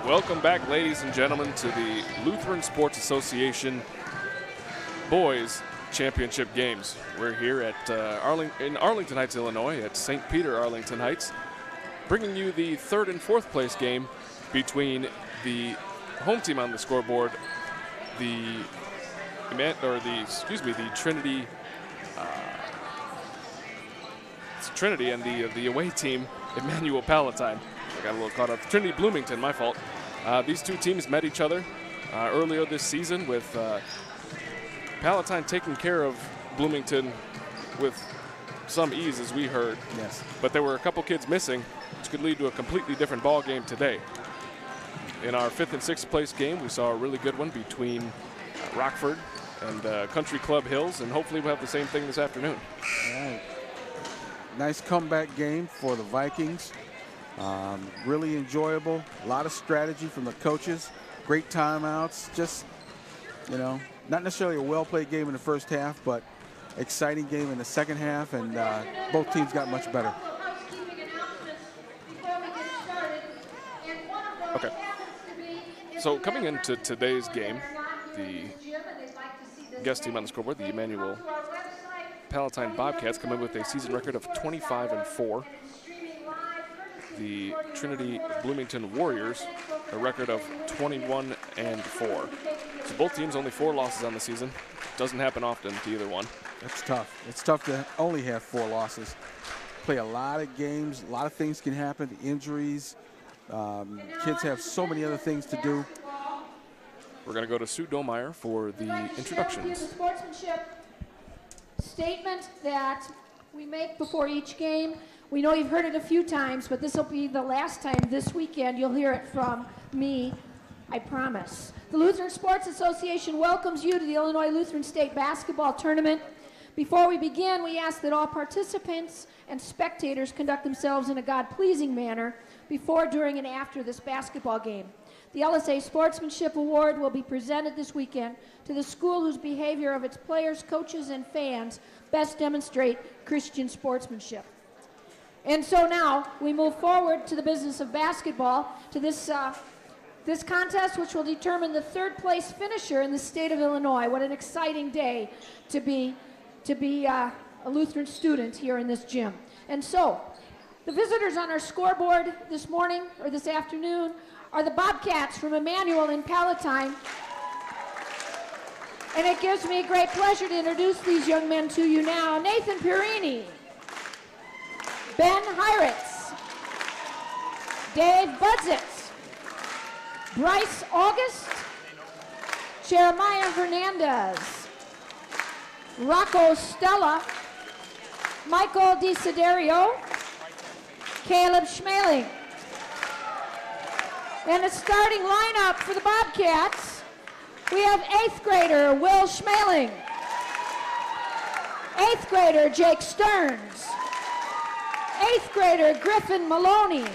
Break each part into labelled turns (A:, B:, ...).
A: Welcome back, ladies and gentlemen, to the Lutheran Sports Association Boys Championship Games. We're here at in Arlington Heights, Illinois, at St. Peter Arlington Heights, bringing you the third and fourth place game between the home team on the scoreboard, the Trinity. Trinity and the away team, Immanuel Palatine. I got a little caught up. Trinity Bloomington, my fault. These two teams met each other earlier this season with Palatine taking care of Bloomington with some ease, as we heard.
B: Yes.
A: But there were a couple kids missing, which could lead to a completely different ball game today. In our fifth and sixth place game, we saw a really good one between Rockford and Country Club Hills, and hopefully we'll have the same thing this afternoon.
B: All right. Nice comeback game for the Vikings. Really enjoyable. A lot of strategy from the coaches. Great timeouts. Just, not necessarily a well-played game in the first half, but exciting game in the second half, and both teams got much better.
A: Okay. So coming into today's game, the guest team on the scoreboard, the Immanuel Palatine Bobcats, come in with a season record of 25-4. The Trinity Bloomington Warriors, a record of 21-4. So both teams only 4 losses on the season. Doesn't happen often to either one.
B: That's tough. It's tough to only have 4 losses. Play a lot of games. A lot of things can happen. Injuries. Kids have so many other things to do.
A: We're going to go to Sue Domeyer for the introductions.
C: The sportsmanship statement that we make before each game. We know you've heard it a few times, but this will be the last time this weekend you'll hear it from me, I promise. The Lutheran Sports Association welcomes you to the Illinois Lutheran State Basketball Tournament. Before we begin, we ask that all participants and spectators conduct themselves in a God-pleasing manner before, during, and after this basketball game. The LSA Sportsmanship Award will be presented this weekend to the school whose behavior of its players, coaches, and fans best demonstrate Christian sportsmanship. And so now we move forward to the business of basketball, to this contest, which will determine the third place finisher in the state of Illinois. What an exciting day to be a Lutheran student here in this gym. And so the visitors on our scoreboard this morning or this afternoon are the Bobcats from Immanuel in Palatine. And it gives me great pleasure to introduce these young men to you now. Nathan Perini, Ben Heiritz, Dave Budzitz, Bryce August, Jeremiah Hernandez, Rocco Stella, Michael DeSiderio, Caleb Schmeling. And a starting lineup for the Bobcats, we have 8th grader Will Schmeling, 8th grader Jake Stearns, 8th grader Griffin Maloney,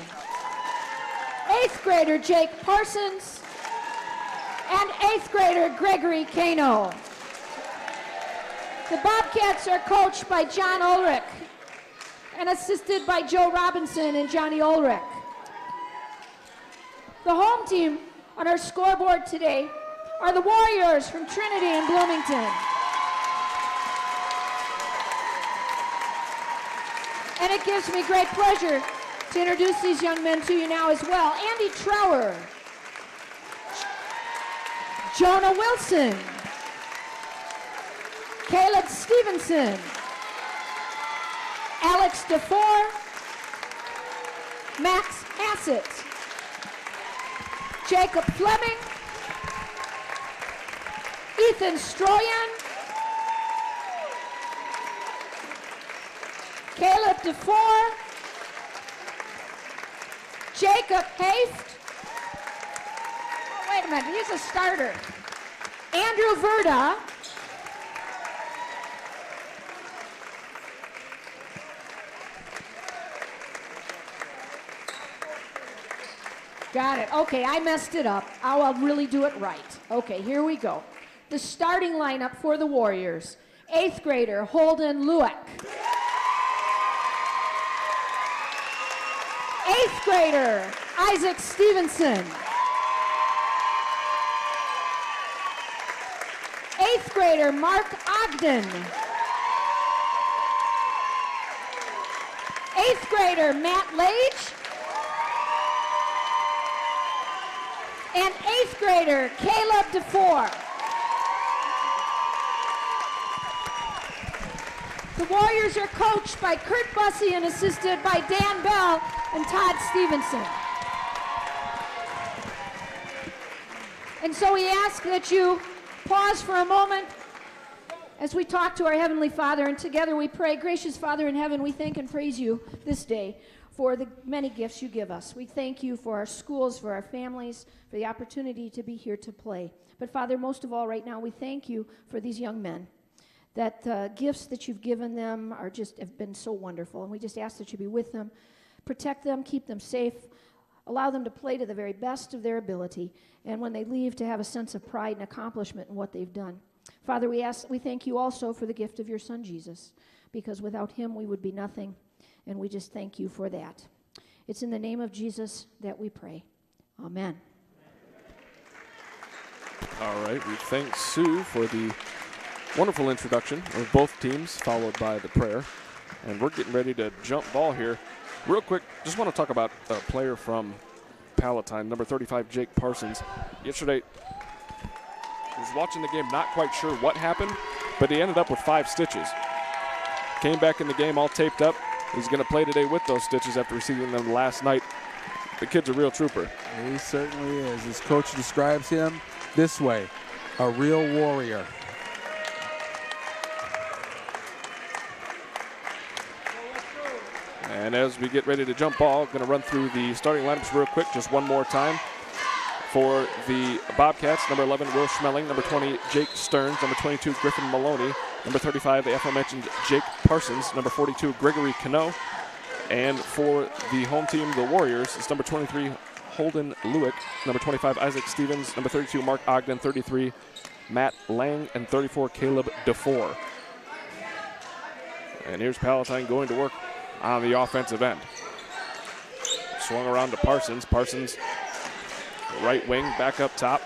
C: 8th grader Jake Parsons, and 8th grader Gregory Kano. The Bobcats are coached by John Ulrich and assisted by Joe Robinson and Johnny Ulrich. The home team on our scoreboard today are the Warriors from Trinity and Bloomington. And it gives me great pleasure to introduce these young men to you now as well. Andy Trower, Jonah Wilson, Caleb Stevenson, Alex DeFore, Max Hassett, Jacob Fleming, Ethan Stroyan, Caleb DeFore, Jacob Haft. Oh, wait a minute, he's a starter. Andrew Verda, got it. Okay, I messed it up. I'll really do it right. Okay, here we go. The starting lineup for the Warriors. 8th grader Holden Lueck. 8th grader Isaac Stevenson. 8th grader Mark Ogden. 8th grader Matt Lage. And 8th grader Caleb DeFore. The Warriors are coached by Kurt Bussey and assisted by Dan Bell and Todd Stevenson. And so we ask that you pause for a moment as we talk to our Heavenly Father, and together we pray. Gracious Father in heaven, we thank and praise you this day for the many gifts you give us. We thank you for our schools, for our families, for the opportunity to be here to play. But Father, most of all right now, we thank you for these young men, that the gifts that you've given them have been so wonderful. And we just ask that you be with them, protect them, keep them safe, allow them to play to the very best of their ability, and when they leave, to have a sense of pride and accomplishment in what they've done. Father, we thank you also for the gift of your Son, Jesus, because without him we would be nothing, and we just thank you for that. It's in the name of Jesus that we pray. Amen.
A: All right, we thank Sue for the wonderful introduction of both teams, followed by the prayer. And we're getting ready to jump ball here. Real quick, just want to talk about a player from Palatine, number 35, Jake Parsons. Yesterday, was watching the game, not quite sure what happened, but he ended up with 5 stitches. Came back in the game all taped up. He's going to play today with those stitches after receiving them last night. The kid's a real trooper.
B: He certainly is. His coach describes him this way, a real warrior.
A: And as we get ready to jump ball, going to run through the starting lineups real quick, just one more time. For the Bobcats, number 11, Will Schmeling, number 20, Jake Stearns, number 22, Griffin Maloney, number 35, the aforementioned Jake Parsons, number 42, Gregory Cano, and for the home team, the Warriors, it's number 23, Holden Lewick, number 25, Isaac Stevens, number 32, Mark Ogden, 33, Matt Lang, and 34, Caleb DeFore. And here's Palatine going to work on the offensive end. Swung around to Parsons. Parsons, right wing, back up top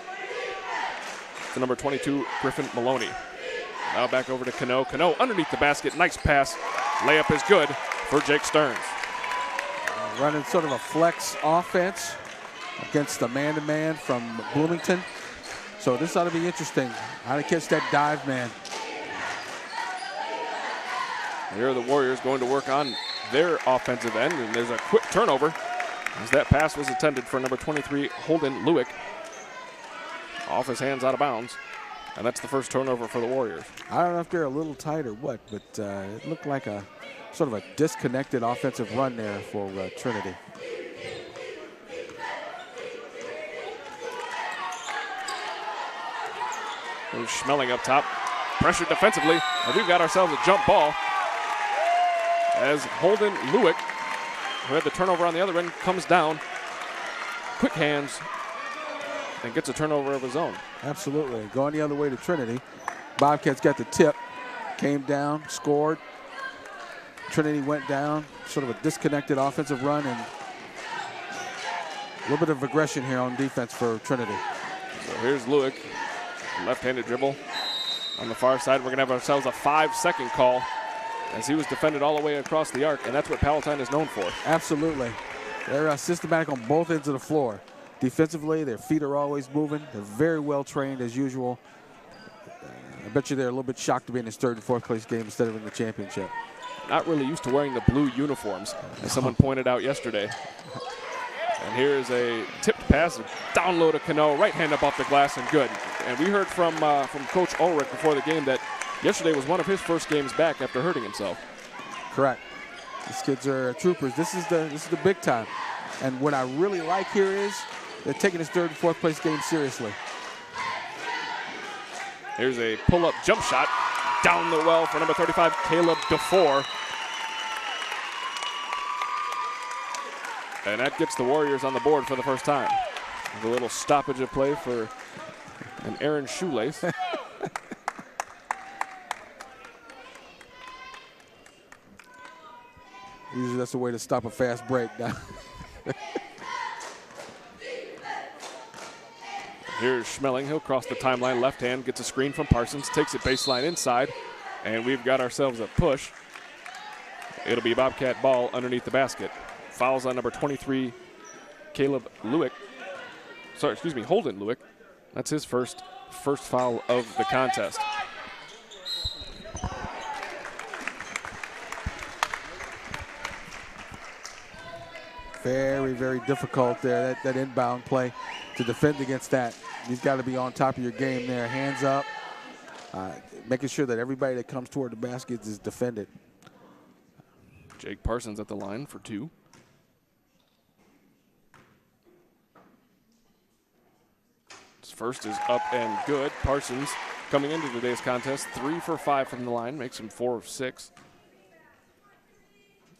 A: to number 22, Griffin Maloney. Now back over to Cano. Cano underneath the basket. Nice pass. Layup is good for Jake Stearns.
B: Running sort of a flex offense against the man-to-man from Bloomington. So this ought to be interesting. How to catch that dive man.
A: Here are the Warriors going to work on their offensive end, and there's a quick turnover as that pass was intended for number 23, Holden Lewick. Off his hands, out of bounds, and that's the first turnover for the Warriors.
B: I don't know if they're a little tight or what, but it looked like a sort of a disconnected offensive run there for Trinity.
A: There's Schmeling up top, pressured defensively, and we've got ourselves a jump ball as Holden Lewick, who had the turnover on the other end, comes down, quick hands, and gets a turnover of his own.
B: Absolutely. Going the other way to Trinity. Bobcats got the tip, came down, scored. Trinity went down, sort of a disconnected offensive run, and a little bit of aggression here on defense for Trinity.
A: So here's Lewick, left-handed dribble. On the far side, we're going to have ourselves a 5-second call as he was defended all the way across the arc, and that's what Palatine is known for.
B: Absolutely. They're systematic on both ends of the floor. Defensively, their feet are always moving. They're very well trained as usual. I bet you they're a little bit shocked to be in this 3rd and 4th place game instead of in the championship.
A: Not really used to wearing the blue uniforms, as someone pointed out yesterday. And here is a tipped pass, down low to Cano, right hand up off the glass, and good. And we heard from Coach Ulrich before the game that yesterday was one of his first games back after hurting himself.
B: Correct. These kids are troopers. This is the big time. And what I really like here is they're taking this 3rd and 4th place game seriously.
A: Here's a pull-up jump shot down the well for number 35, Caleb DeFore. And that gets the Warriors on the board for the first time. A little stoppage of play for an Aaron Shoelace.
B: Usually that's the way to stop a fast break.
A: Here's Schmeling. He'll cross the timeline left hand, gets a screen from Parsons, takes it baseline inside, and we've got ourselves a push. It'll be Bobcat ball underneath the basket. Fouls on number 23, Caleb Lewick. Sorry, excuse me, Holden Lewick. That's his first foul of the contest.
B: Very, very difficult there, that inbound play to defend against that. You've got to be on top of your game there. Hands up, making sure that everybody that comes toward the basket is defended.
A: Jake Parsons at the line for 2. His first is up and good. Parsons coming into today's contest 3 for 5 from the line, makes him 4 of 6.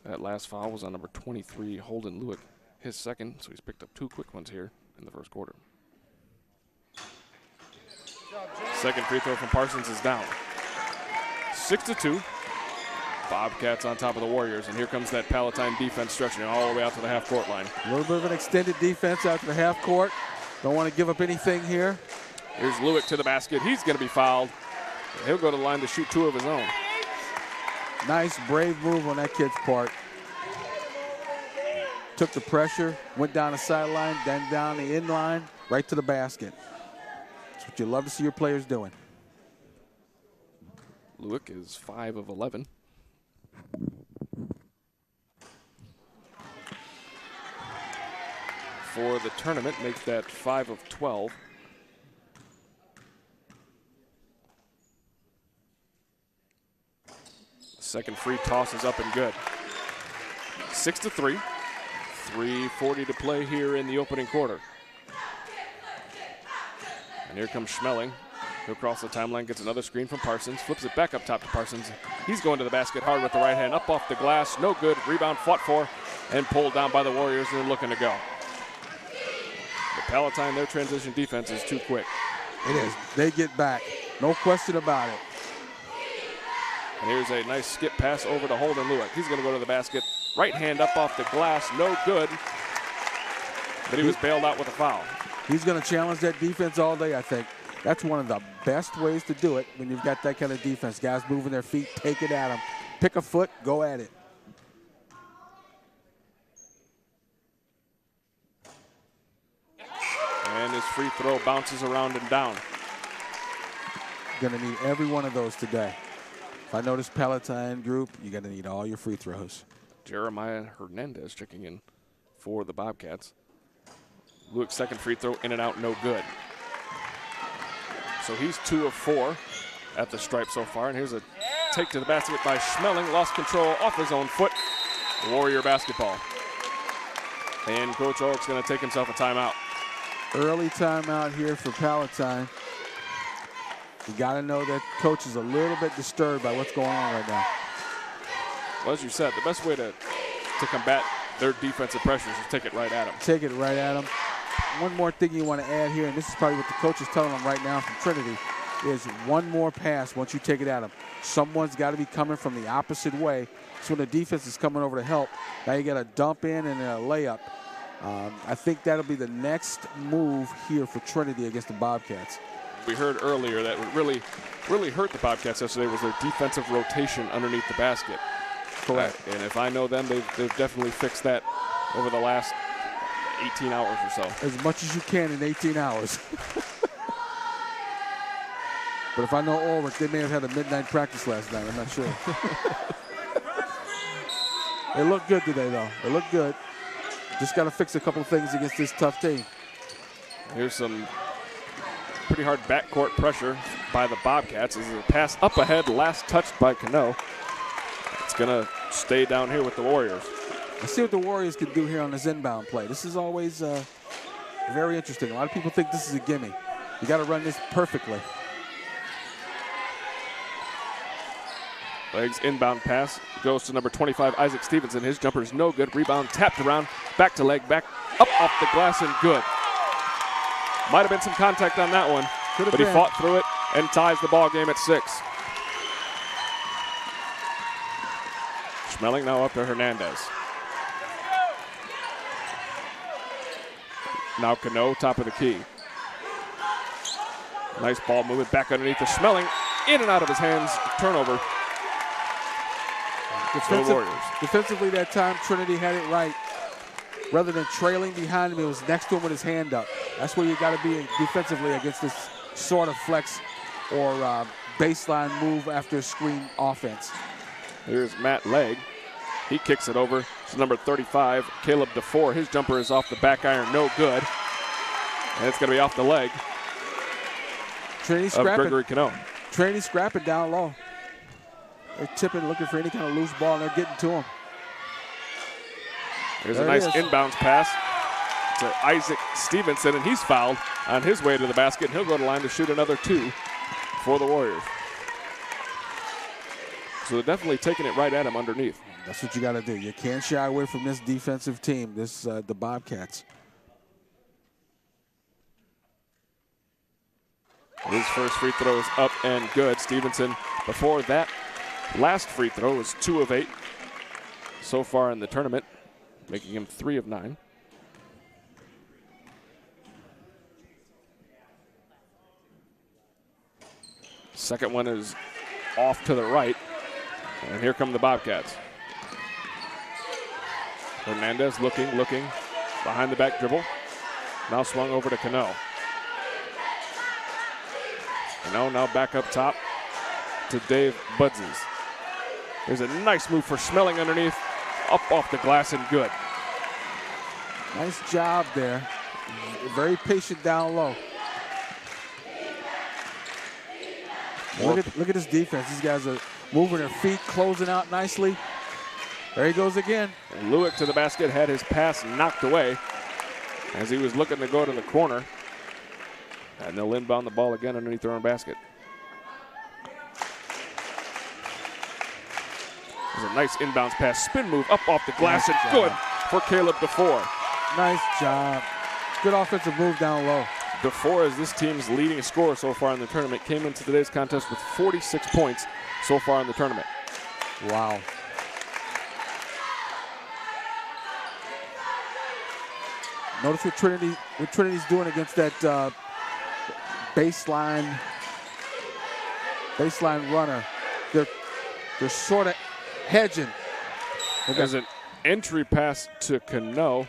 A: That last foul was on number 23, Holden Lewick, his second, so he's picked up 2 quick ones here in the first quarter. Second free throw from Parsons is down. 6-2. Bobcats on top of the Warriors, and here comes that Palatine defense stretching all the way out to the half-court line.
B: A little bit of an extended defense out to the half court. Don't want to give up anything here.
A: Here's Lewick to the basket. He's going to be fouled. He'll go to the line to shoot 2 of his own.
B: Nice, brave move on that kid's part. Took the pressure, went down the sideline, then down the in line, right to the basket. That's what you love to see your players doing.
A: Lewick is 5 of 11. For the tournament, makes that 5 of 12. Second free toss is up and good. 6-3. 3:40 to play here in the opening quarter. And here comes Schmeling. He'll cross the timeline, gets another screen from Parsons, flips it back up top to Parsons. He's going to the basket hard with the right hand, up off the glass, no good. Rebound fought for and pulled down by the Warriors, and they're looking to go. The Palatine, their transition defense is too quick.
B: It is. They get back, no question about it.
A: And here's a nice skip pass over to Holden Lewick. He's going to go to the basket. Right hand up off the glass, no good. But he was bailed out with a foul.
B: He's going to challenge that defense all day, I think. That's one of the best ways to do it when you've got that kind of defense. Guys moving their feet, take it at them. Pick a foot, go at it.
A: And his free throw bounces around and down.
B: Going to need every one of those today. If I notice Palatine group, you're going to need all your free throws.
A: Jeremiah Hernandez checking in for the Bobcats. Lewick's second free throw in and out, no good. So he's 2 of 4 at the stripe so far. And here's a take to the basket by Schmeling. Lost control off his own foot. Warrior basketball. And Coach Ulrich's going to take himself a timeout.
B: Early timeout here for Palatine. You got to know that coach is a little bit disturbed by what's going on right now.
A: Well, as you said, the best way to combat their defensive pressures is take it right at them.
B: Take it right at them. One more thing you want to add here, and this is probably what the coach is telling them right now from Trinity, is one more pass once you take it at them. Someone's got to be coming from the opposite way. So when the defense is coming over to help, now you got a dump in and a layup. I think that'll be the next move here for Trinity against the Bobcats.
A: We heard earlier that what really hurt the Bobcats yesterday was their defensive rotation underneath the basket.
B: Correct.
A: And if I know them, they've definitely fixed that over the last 18 hours or so.
B: As much as you can in 18 hours. But if I know Ulrich, they may have had a midnight practice last night. I'm not sure. They look good today, though. They look good. Just got to fix a couple of things against this tough team.
A: Here's some pretty hard backcourt pressure by the Bobcats. This is a pass up ahead, last touched by Cano. It's going to stay down here with the Warriors.
B: Let's see what the Warriors can do here on this inbound play. This is always very interesting. A lot of people think this is a gimme. You got to run this perfectly.
A: Legs inbound pass goes to number 25, Isaac Stevenson. His jumper is no good. Rebound tapped around, back to leg, back up off the glass and good. Might have been some contact on that one, but he fought through it and ties the ball game at 6. Schmeling now up to Hernandez. Now Cano, top of the key. Nice ball movement back underneath the Schmeling. In and out of his hands. Turnover. For the Warriors.
B: Defensively that time, Trinity had it right. Rather than trailing behind him, it was next to him with his hand up. That's where you got to be defensively against this sort of flex or baseline move after screen offense.
A: Here's Matt Legg. He kicks it over to number 35, Caleb DeFore. His jumper is off the back iron, no good. And it's going to be off the leg
B: Trinity
A: of
B: scrapping.
A: Gregory Cano.
B: Trinity scrapping down low. They're tipping, looking for any kind of loose ball, and they're getting to him.
A: There's a nice inbounds pass to Isaac Stevenson, and he's fouled on his way to the basket. He'll go to the line to shoot another 2 for the Warriors. So they're definitely taking it right at him underneath.
B: That's what you got to do. You can't shy away from this defensive team, the Bobcats.
A: His first free throw is up and good. Stevenson, before that last free throw, was 2 of 8 so far in the tournament, making him 3 of 9. Second one is off to the right. And here come the Bobcats. Hernandez looking, behind the back dribble. Now swung over to Cano. Cano now back up top to Dave Budzes. There's a nice move for Schmeling underneath, up off the glass and good.
B: Nice job there. Very patient down low. Look at this defense. These guys are moving their feet, closing out nicely. There he goes again.
A: And Lewick to the basket, had his pass knocked away as he was looking to go to the corner. And they'll inbound the ball again underneath their own basket. There's a nice inbounds pass, spin move up off the glass, and good for Caleb DeFore.
B: Nice job. Good offensive move down low.
A: DeFore is this team's leading scorer so far in the tournament. Came into today's contest with 46 points so far in the tournament.
B: Wow. Notice what Trinity's doing against that baseline runner. They're sort of hedging.
A: There's an entry pass to Cano.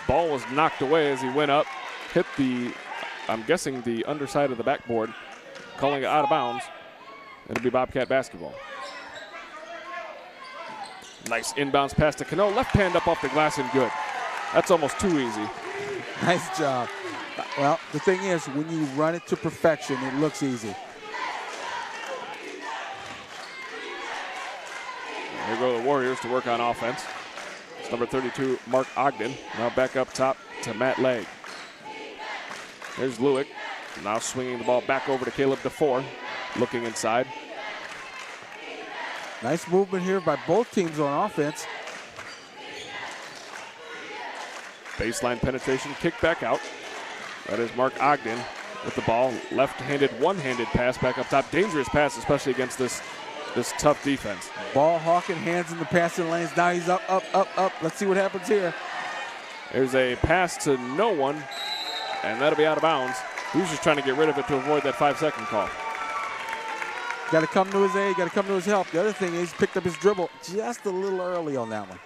A: Ball was knocked away as he went up, hit I'm guessing the underside of the backboard, calling it out of bounds. It'll be Bobcat basketball. Nice inbounds pass to Cano. Left hand up off the glass and good. That's almost too easy.
B: Nice job. Well, the thing is, when you run it to perfection, it looks easy.
A: Here go the Warriors to work on offense. It's number 32, Mark Ogden. Now back up top to Matt Legg. There's Lewick. Now swinging the ball back over to Caleb DeFore. Looking inside.
B: Nice movement here by both teams on offense.
A: Baseline penetration, kick back out. That is Mark Ogden with the ball. Left-handed, one-handed pass back up top. Dangerous pass, especially against this tough defense.
B: Ball hawking, hands in the passing lanes. Now he's up. Let's see what happens here.
A: There's a pass to no one, and that'll be out of bounds. He was just trying to get rid of it to avoid that 5-second call.
B: Got to come to his aid, got to come to his help. The other thing is, he picked up his dribble just a little early on that one.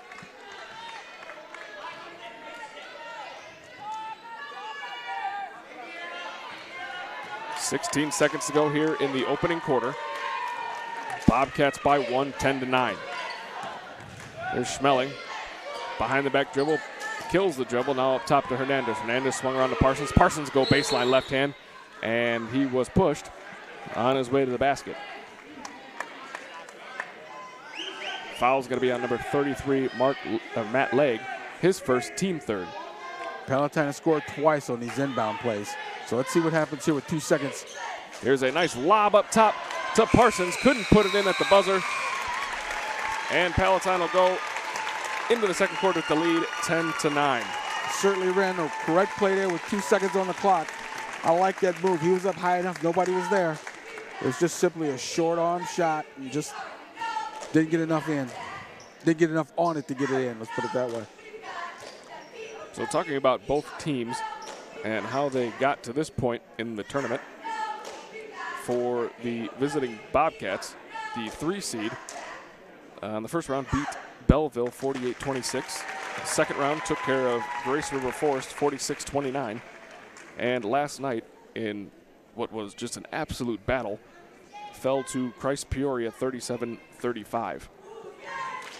A: .16 seconds to go here in the opening quarter. Bobcats by 1, 10-9. There's Schmeling. Behind the back dribble. Kills the dribble. Now up top to Hernandez. Hernandez swung around to Parsons. Parsons go baseline left hand. And he was pushed on his way to the basket. Foul's going to be on number 33, Matt Legg. His first, team third.
B: Palatine has scored twice on these inbound plays. So let's see what happens here with 2 seconds.
A: Here's a nice lob up top to Parsons. Couldn't put it in at the buzzer. And Palatine will go into the second quarter with the lead, 10-9.
B: Certainly ran the correct play there with 2 seconds on the clock. I like that move. He was up high enough. Nobody was there. It was just simply a short arm shot and just didn't get enough in. Didn't get enough on it to get it in. Let's put it that way.
A: So talking about both teams and how they got to this point in the tournament, for the visiting Bobcats, the 3 seed. In the first round, beat Belleville 48-26. Second round took care of Grace River Forest 46-29. And last night, in what was just an absolute battle, fell to Christ Peoria 37-35.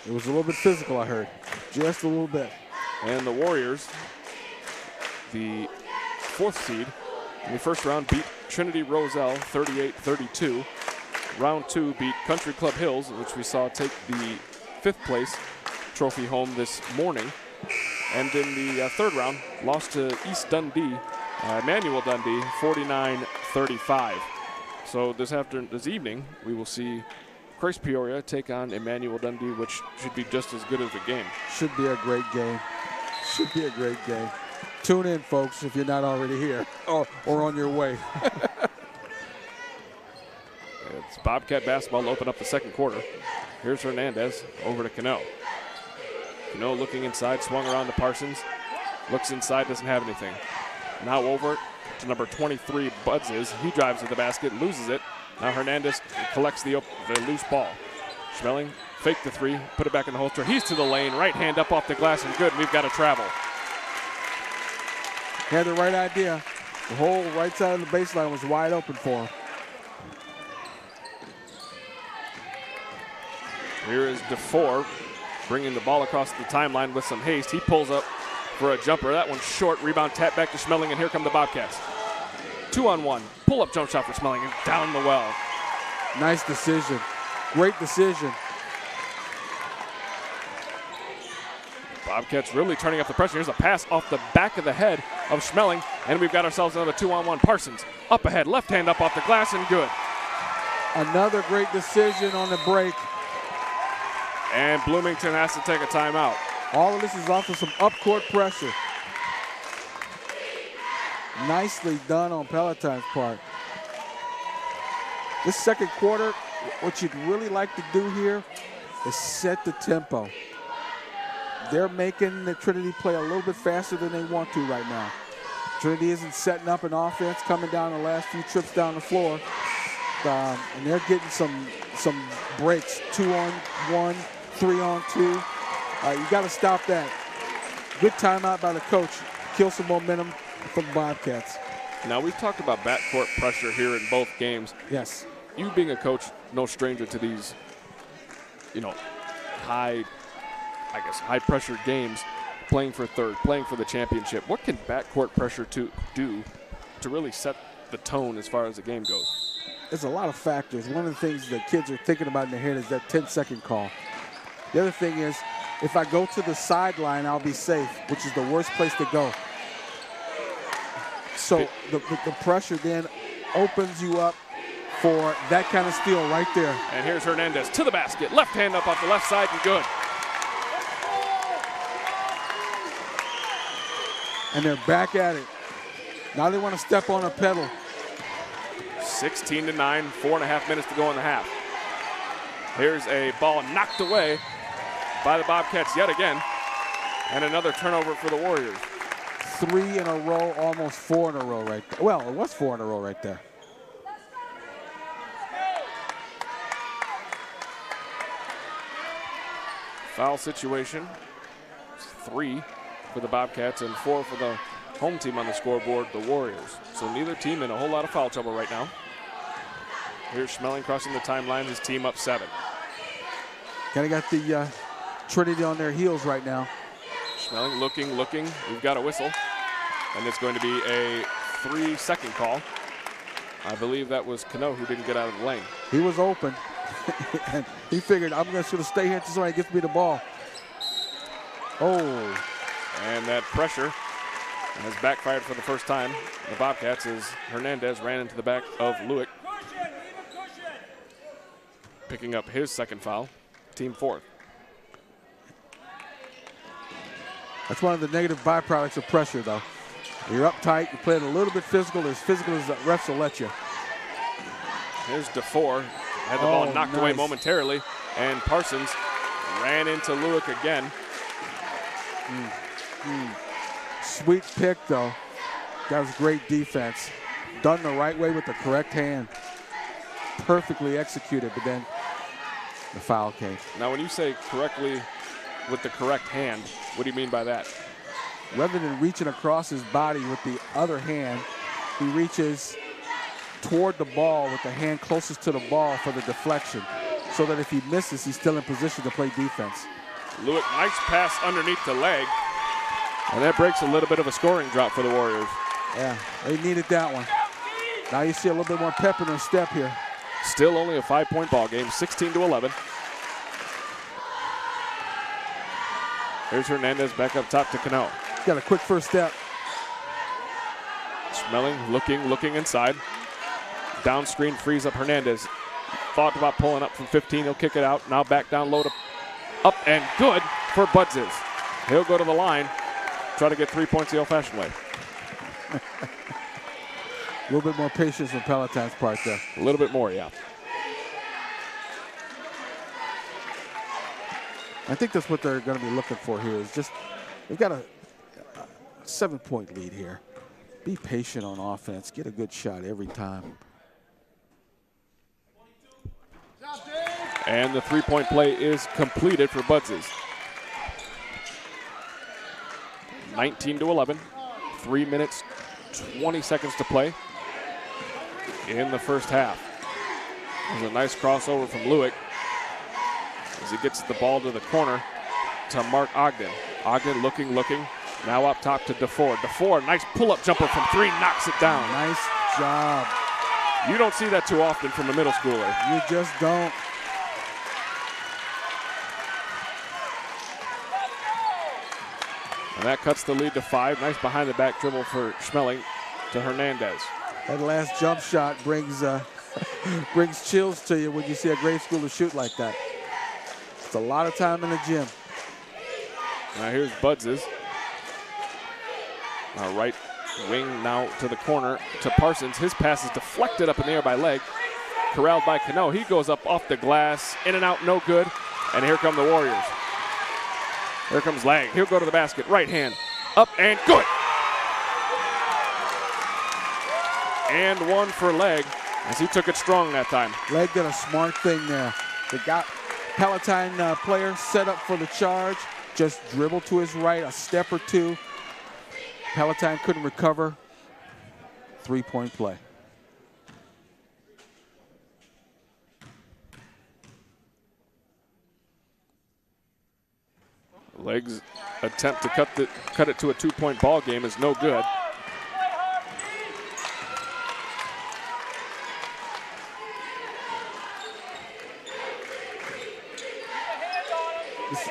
B: It was a little bit physical, I heard. Just a little bit.
A: And the Warriors, the 4th seed, in the first round beat Trinity Roselle 38-32. Round 2 beat Country Club Hills, which we saw take the 5th place trophy home this morning. And in the third round, lost to East Dundee, Immanuel Dundee, 49-35. So this evening, we will see Christ Peoria take on Immanuel Dundee, which should be just as good as a game.
B: Should be a great game. Should be a great game. Tune in, folks, if you're not already here or on your way.
A: It's Bobcat basketball to open up the second quarter. Here's Hernandez over to Cano. Cano looking inside, swung around to Parsons. Looks inside, doesn't have anything. Now over to number 23, Buds. He drives to the basket, loses it. Now Hernandez collects the loose ball. Schmeling faked the 3, put it back in the holster. He's to the lane, right hand up off the glass and good. We've got to travel.
B: He had the right idea. The whole right side of the baseline was wide open for him.
A: Here is DeFore bringing the ball across the timeline with some haste. He pulls up for a jumper. That one's short. Rebound tap back to Schmeling, and here come the Bobcats. 2-on-1. Pull-up jump shot for Schmeling and down the well.
B: Nice decision. Great decision.
A: Bobcats really turning up the pressure. Here's a pass off the back of the head of Schmeling, and we've got ourselves another 2-on-1. Parsons up ahead, left hand up off the glass, and good.
B: Another great decision on the break.
A: And Bloomington has to take a timeout.
B: All of this is off of some up-court pressure. Nicely done on Palatine's part. This second quarter, what you'd really like to do here is set the tempo. They're making the Trinity play a little bit faster than they want to right now. Trinity isn't setting up an offense coming down the last few trips down the floor. And they're getting some breaks, 2-on-1, 3-on-2. You got to stop that. Good timeout by the coach. Kill some momentum from the Bobcats.
A: Now, we've talked about backcourt pressure here in both games.
B: Yes.
A: You being a coach, no stranger to these, high pressure games, playing for third, playing for the championship. What can backcourt pressure do to really set the tone as far as the game goes?
B: There's a lot of factors. One of the things that kids are thinking about in their head is that 10-second call. The other thing is, if I go to the sideline, I'll be safe, which is the worst place to go. So the pressure then opens you up for that kind of steal right there.
A: And here's Hernandez to the basket. Left hand up off the left side and good.
B: And they're back at it. Now they want to step on a pedal.
A: 16-9, 4.5 minutes to go in the half. Here's a ball knocked away by the Bobcats yet again. And another turnover for the Warriors.
B: 3 in a row, almost 4 in a row right there. Well, it was 4 in a row right there.
A: Foul situation. 3 for the Bobcats and 4 for the home team on the scoreboard, the Warriors. So neither team in a whole lot of foul trouble right now. Here's Schmeling crossing the timeline, his team up 7.
B: Kind of got the Trinity on their heels right now.
A: Schmeling looking. We've got a whistle. And it's going to be a 3-second call. I believe that was Cano who didn't get out of the lane.
B: He was open. And he figured, I'm going to stay here until somebody gets me the ball. Oh.
A: And that pressure has backfired for the first time. The Bobcats as Hernandez ran into the back of Lewick. Picking up his second foul, team 4th.
B: That's one of the negative byproducts of pressure, though. You're uptight, you play it a little bit physical, as physical as the refs will let you.
A: Here's DeFore, had the ball knocked away momentarily, and Parsons ran into Lewick again.
B: Sweet pick, though. That was great defense. Done the right way with the correct hand. perfectly executed, but then the foul came.
A: Now, when you say correctly with the correct hand, what do you mean by that?
B: Rather than reaching across his body with the other hand, he reaches toward the ball with the hand closest to the ball for the deflection, so that if he misses, he's still in position to play defense.
A: Lewick, nice pass underneath the leg. And that breaks a little bit of a scoring drop for the Warriors.
B: Yeah, they needed that one. Now you see a little bit more pep in their step here.
A: Still only a 5-point ball game, 16-11. Here's Hernandez back up top to Cano.
B: Got a quick first step.
A: Schmeling looking inside. Down screen frees up Hernandez. Thought about pulling up from 15. He'll kick it out. Now back down low to up and good for Budzes. He'll go to the line. Try to get 3 points the old-fashioned way.
B: A little bit more patience on Palatine's part there.
A: A little bit more, yeah.
B: I think that's what they're going to be looking for here. Is just they've got a 7-point lead here. Be patient on offense. Get a good shot every time.
A: And the 3-point play is completed for Budzes. 19-11. 3 minutes, 20 seconds to play in the first half. There's a nice crossover from Lewick as he gets the ball to the corner to Mark Ogden. Ogden looking. Now up top to DeFore. DeFore, nice pull-up jumper from 3, knocks it down.
B: Nice job.
A: You don't see that too often from a middle schooler.
B: You just don't.
A: And that cuts the lead to 5. Nice behind-the-back dribble for Schmeling to Hernandez.
B: That last jump shot brings brings chills to you when you see a grade schooler shoot like that. It's a lot of time in the gym.
A: Now here's Budzes. Right wing now to the corner to Parsons. His pass is deflected up in the air by Legg. Corralled by Cano. He goes up off the glass, in and out, no good. And here come the Warriors. Here comes Legg. He'll go to the basket. Right hand. Up and good. And one for Legg as he took it strong that time.
B: Legg did a smart thing there. They got Palatine player set up for the charge. Just dribble to his right, a step or two. Palatine couldn't recover. 3-point play.
A: Legg's attempt to cut it to a 2-point ball game is no good.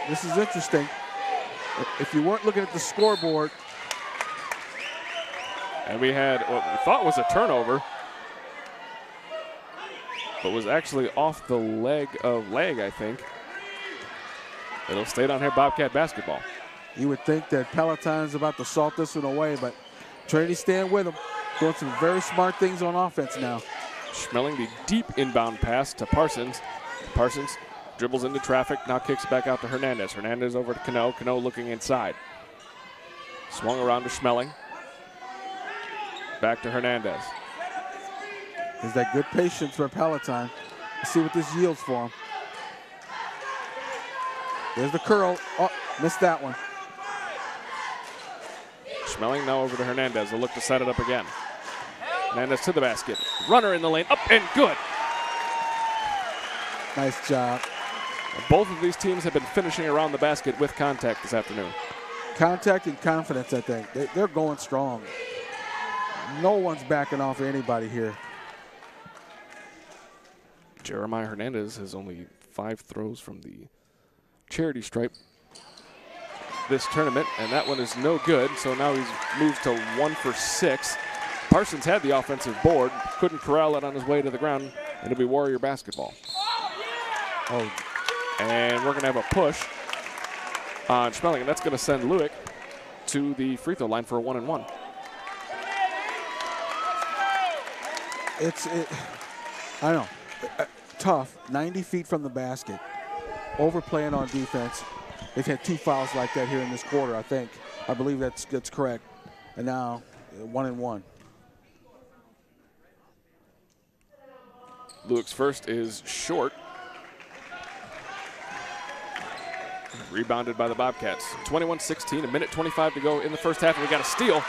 B: This is interesting. If you weren't looking at the scoreboard.
A: And we had what we thought was a turnover, but was actually off the leg of Legg, I think. It'll stay down here, Bobcat basketball.
B: You would think that Palatine's about to salt this one away, but Trinity staying with them. Doing some very smart things on offense now.
A: Schmeling the deep inbound pass to Parsons. Parsons dribbles into traffic, now kicks back out to Hernandez. Hernandez over to Cano. Cano looking inside. Swung around to Schmeling. Back to Hernandez.
B: There's that good patience for Palatine. Let's see what this yields for him. There's the curl. Oh, missed that one.
A: Schmeling now over to Hernandez. They'll look to set it up again. Hernandez to the basket. Runner in the lane. Up and good.
B: Nice job.
A: Both of these teams have been finishing around the basket with contact this afternoon.
B: Contact and confidence, I think. They're going strong. No one's backing off anybody here.
A: Jeremiah Hernandez has only 5 throws from the charity stripe this tournament, and that one is no good, so now he's moved to 1 for 6. Parsons had the offensive board, couldn't corral it on his way to the ground, and it'll be Warrior basketball.
B: Oh.
A: And we're going to have a push on Schmeling, and that's going to send Lewick to the free throw line for a 1-and-1.
B: I know, tough, 90 feet from the basket, overplaying on defense. They've had 2 fouls like that here in this quarter, I think. I believe that's correct. And now 1-and-1.
A: Luke's first is short. Rebounded by the Bobcats. 21-16, a minute 25 to go in the first half, and we got a steal.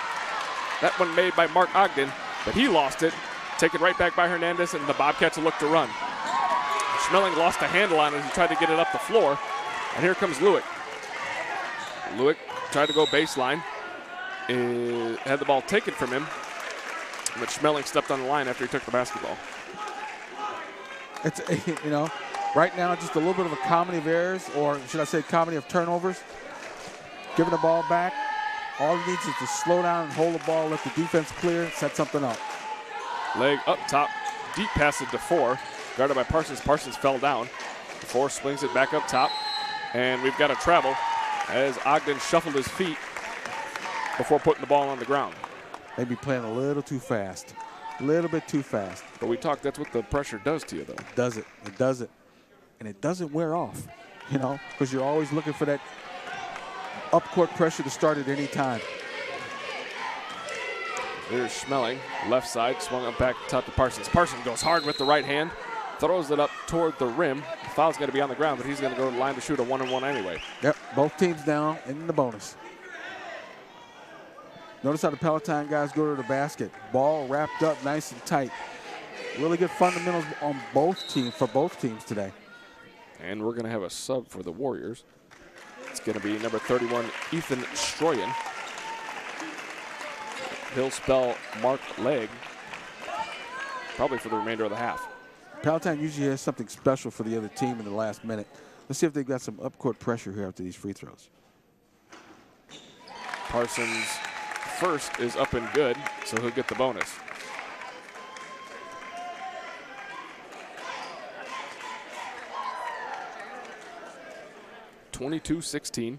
A: That one made by Mark Ogden, but he lost it. Taken right back by Hernandez, and the Bobcats will look to run. Schmeling lost a handle on it as he tried to get it up the floor, and here comes Lewick. Lewick tried to go baseline, had the ball taken from him, but Schmeling stepped on the line after he took the basketball.
B: It's, you know, right now just a little bit of a comedy of errors, or should I say comedy of turnovers. Giving the ball back, all he needs is to slow down and hold the ball, let the defense clear, set something up.
A: Leg up top, deep pass it to DeFore, guarded by Parsons. Parsons fell down. DeFore swings it back up top, and we've got a travel as Ogden shuffled his feet before putting the ball on the ground.
B: Maybe playing a little too fast, a little bit too fast.
A: But we talked, that's what the pressure does to you, though.
B: It does it, and it doesn't wear off, you know, because you're always looking for that up-court pressure to start at any time.
A: There's Schmeling, left side, swung up back top to Parsons. Parsons goes hard with the right hand, throws it up toward the rim. The foul's going to be on the ground, but he's going to go to the line to shoot a 1-on-1 anyway.
B: Yep, both teams down in the bonus. Notice how the Palatine guys go to the basket. Ball wrapped up nice and tight. Really good fundamentals on both teams, for both teams today.
A: And we're going to have a sub for the Warriors. It's going to be number 31, Ethan Stroyan. He'll spell Mark Leg, probably for the remainder of the half.
B: Palatine usually has something special for the other team in the last minute. Let's see if they've got some up-court pressure here after these free throws.
A: Parsons' first is up and good, so he'll get the bonus. (22-16).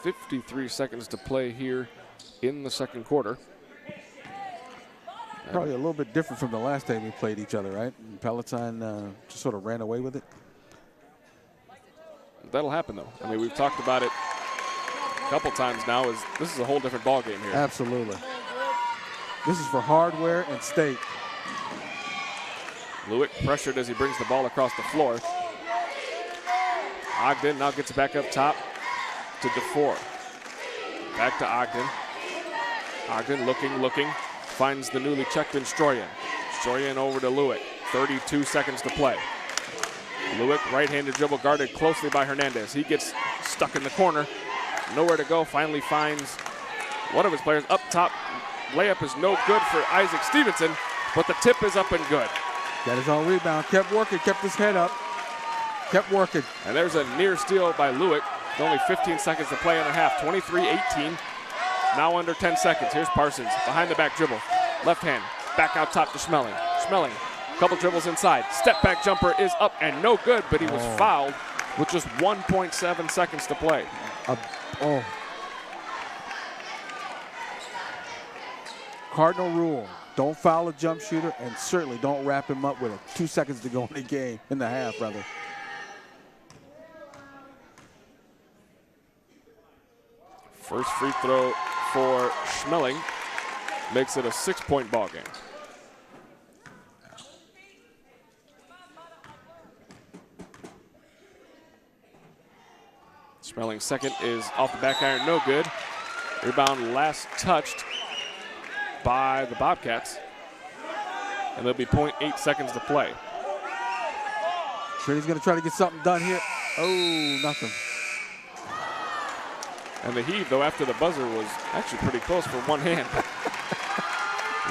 A: 53 seconds to play here in the second quarter.
B: Probably a little bit different from the last time we played each other, right? And Palatine just sort of ran away with it.
A: That'll happen, though. I mean, we've talked about it a couple times now. This is a whole different ball game here.
B: Absolutely. This is for hardware and state.
A: Lewick pressured as he brings the ball across the floor. Ogden now gets it back up top to DeFore. Back to Ogden. Ogden looking, finds the newly checked in Stroyan. Stroyan over to Lewick. 32 seconds to play. Lewick, right-handed dribble, guarded closely by Hernandez. He gets stuck in the corner. Nowhere to go, finally finds one of his players up top. Layup is no good for Isaac Stevenson, but the tip is up and good.
B: Got his own rebound, kept working, kept his head up, kept working.
A: And there's a near steal by Lewick. Only 15 seconds to play in the half. 23-18. Now under 10 seconds. Here's Parsons, behind the back dribble. Left hand, back out top to Schmeling. Schmeling, couple dribbles inside. Step back jumper is up and no good, but he was fouled with just 1.7 seconds to play.
B: Cardinal rule, don't foul a jump shooter, and certainly don't wrap him up with 2 seconds to go in the game, in the half, rather.
A: First free throw for Schmeling makes it a 6-point ball game. Schmeling's second is off the back iron, no good. Rebound last touched by the Bobcats. And there'll be 0.8 seconds to play.
B: Trinity's going to try to get something done here. Oh, nothing.
A: And the heave, though, after the buzzer was actually pretty close for one hand.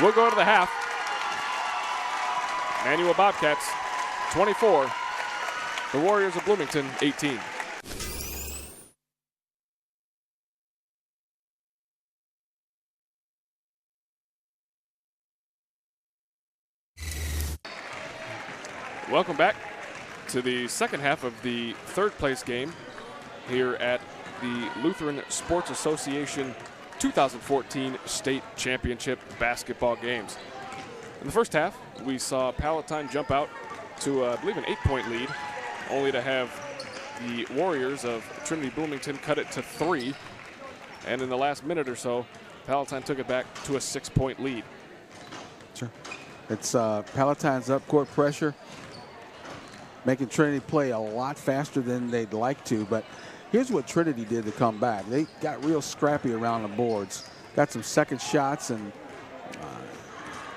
A: We'll go to the half. Immanuel Bobcats, 24. The Warriors of Bloomington, 18. Welcome back to the second half of the third place game here at the Lutheran Sports Association 2014 State Championship basketball games. In the first half, we saw Palatine jump out to, I believe, an 8-point lead, only to have the Warriors of Trinity Bloomington cut it to 3. And in the last minute or so, Palatine took it back to a 6-point lead.
B: Sure. It's Palatine's up-court pressure, making Trinity play a lot faster than they'd like to. But here's what Trinity did to come back. They got real scrappy around the boards, got some second shots, and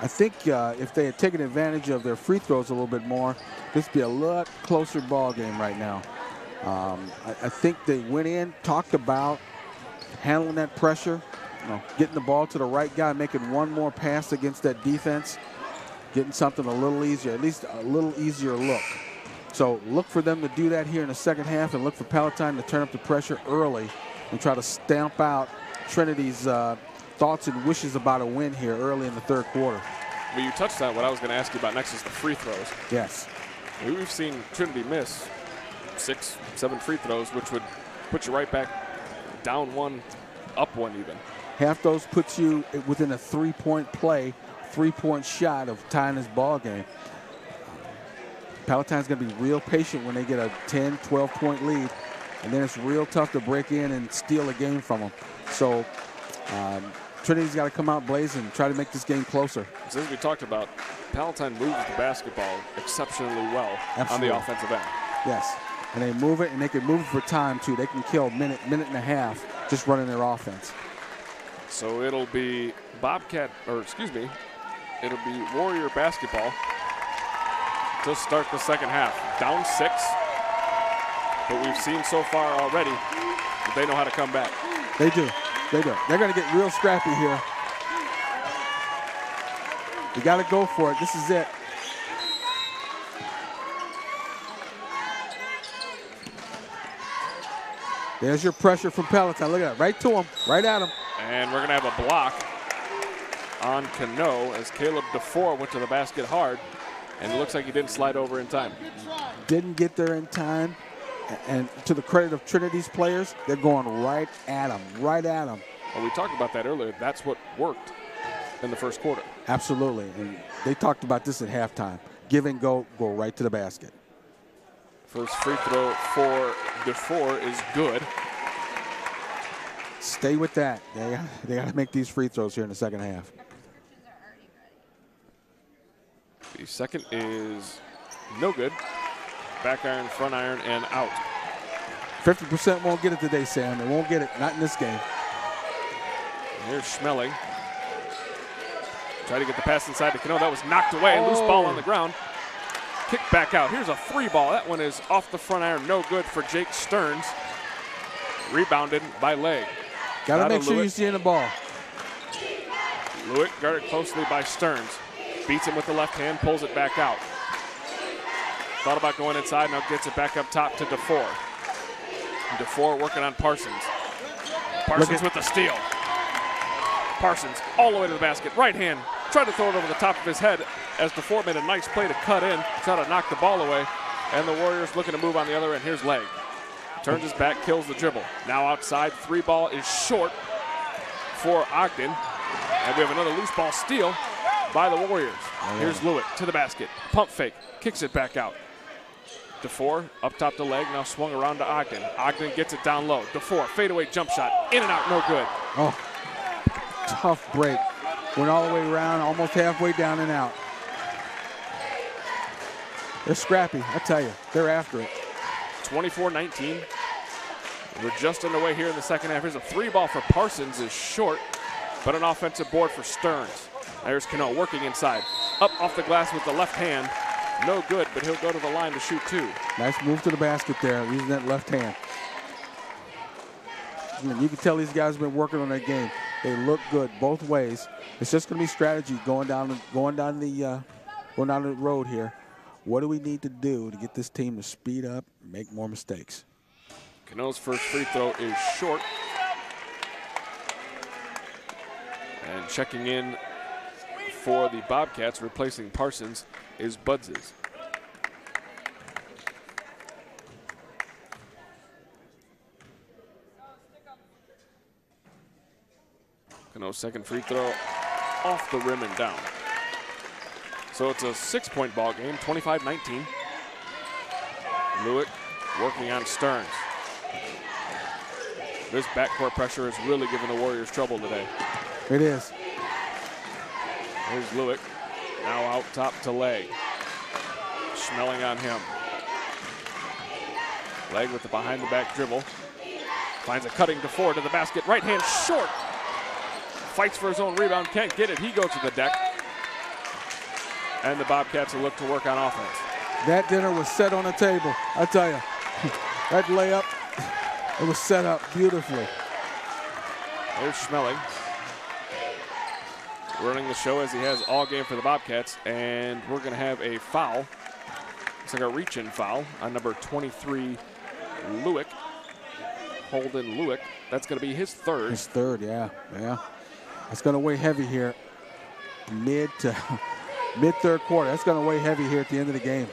B: I think if they had taken advantage of their free throws a little bit more, this would be a lot closer ball game right now. I think they went in, talked about handling that pressure, getting the ball to the right guy, making one more pass against that defense, getting something a little easier, at least a little easier look. So look for them to do that here in the second half, and look for Palatine to turn up the pressure early and try to stamp out Trinity's thoughts and wishes about a win here early in the third quarter.
A: Well, you touched on what I was going to ask you about next is the free throws.
B: Yes.
A: We've seen Trinity miss 6, 7 free throws, which would put you right back down 1, up 1 even.
B: Half those puts you within a 3-point play, 3-point shot of tying this ball game. Palatine's going to be real patient when they get a 10, 12-point lead, and then it's real tough to break in and steal a game from them. So Trinity's got to come out blazing and try to make this game closer.
A: As we talked about, Palatine moves the basketball exceptionally well.
B: Absolutely.
A: On the offensive end.
B: Yes, and they move it, and they can move it for time, too. They can kill a minute and a half just running their offense.
A: So it'll be it'll be Warrior basketball to start the second half. Down 6, but we've seen so far already that they know how to come back.
B: They do. They do. They're going to get real scrappy here. You got to go for it. This is it. There's your pressure from Palatine. Look at that. Right to him. Right at him.
A: And we're going to have a block on Cano as Caleb DeFore went to the basket hard, and it looks like he didn't slide over in time.
B: Didn't get there in time. And to the credit of Trinity's players, they're going right at him. Right at him.
A: Well, we talked about that earlier. That's what worked in the first quarter.
B: Absolutely. And they talked about this at halftime. Give and go right to the basket.
A: First free throw for DeFore is good.
B: Stay with that. They got to make these free throws here in the second half.
A: The second is no good. Back iron, front iron, and out.
B: 50% won't get it today, Sam. They won't get it. Not in this game.
A: And here's Schmeling. Try to get the pass inside to Cano. That was knocked away. Loose ball on the ground. Kick back out. Here's a 3 ball. That one is off the front iron. No good for Jake Stearns. Rebounded by Leg.
B: Got to make sure you're seeing the ball.
A: Lewitt guarded closely by Stearns. Beats him with the left hand, pulls it back out. Thought about going inside, now gets it back up top to DeFore. DeFore working on Parsons. Parsons with the steal. Parsons all the way to the basket. Right hand, tried to throw it over the top of his head as DeFore made a nice play to cut in, try to knock the ball away. And the Warriors looking to move on the other end. Here's Leg. Turns his back, kills the dribble. Now outside, 3 ball is short for Ogden. And we have another loose ball steal by the Warriors. Here's Lewitt to the basket. Pump fake, kicks it back out. DeFore up top the Leg, now swung around to Ogden. Ogden gets it down low. DeFore, fadeaway jump shot, in and out, no good.
B: Oh, tough break. Went all the way around, almost halfway down and out. They're scrappy, I tell you. They're after it.
A: 24-19. We're just underway here in the second half. Here's a 3 ball for Parsons, is short, but an offensive board for Stearns. There's Cano working inside. Up off the glass with the left hand. No good, but he'll go to the line to shoot 2.
B: Nice move to the basket there, using that left hand. You can tell these guys have been working on that game. They look good both ways. It's just going to be strategy going down the road here. What do we need to do to get this team to speed up and make more mistakes?
A: Cano's first free throw is short. And checking in for the Bobcats, replacing Parsons, is Budses. Cano's second free throw off the rim and down. So it's a 6-point ball game, 25-19. Lewitt working on Stearns. This backcourt pressure is really giving the Warriors trouble today.
B: It is.
A: Here's Lewitt. Now out top to Legg. Schmeling on him. Legg with the behind the back dribble. Finds a cutting DeFore to the basket. Right hand short. Fights for his own rebound. Can't get it. He goes to the deck. And the Bobcats will look to work on offense.
B: That dinner was set on the table. I tell you, that layup, it was set up beautifully.
A: There's Schmeling. Running the show as he has all game for the Bobcats. And we're going to have a foul. Looks like a reach-in foul on number 23, Lewick. Holden Lewick. That's going to be his third.
B: His third, yeah. That's going to weigh heavy here. Mid-third quarter. That's going to weigh heavy here at the end of the game.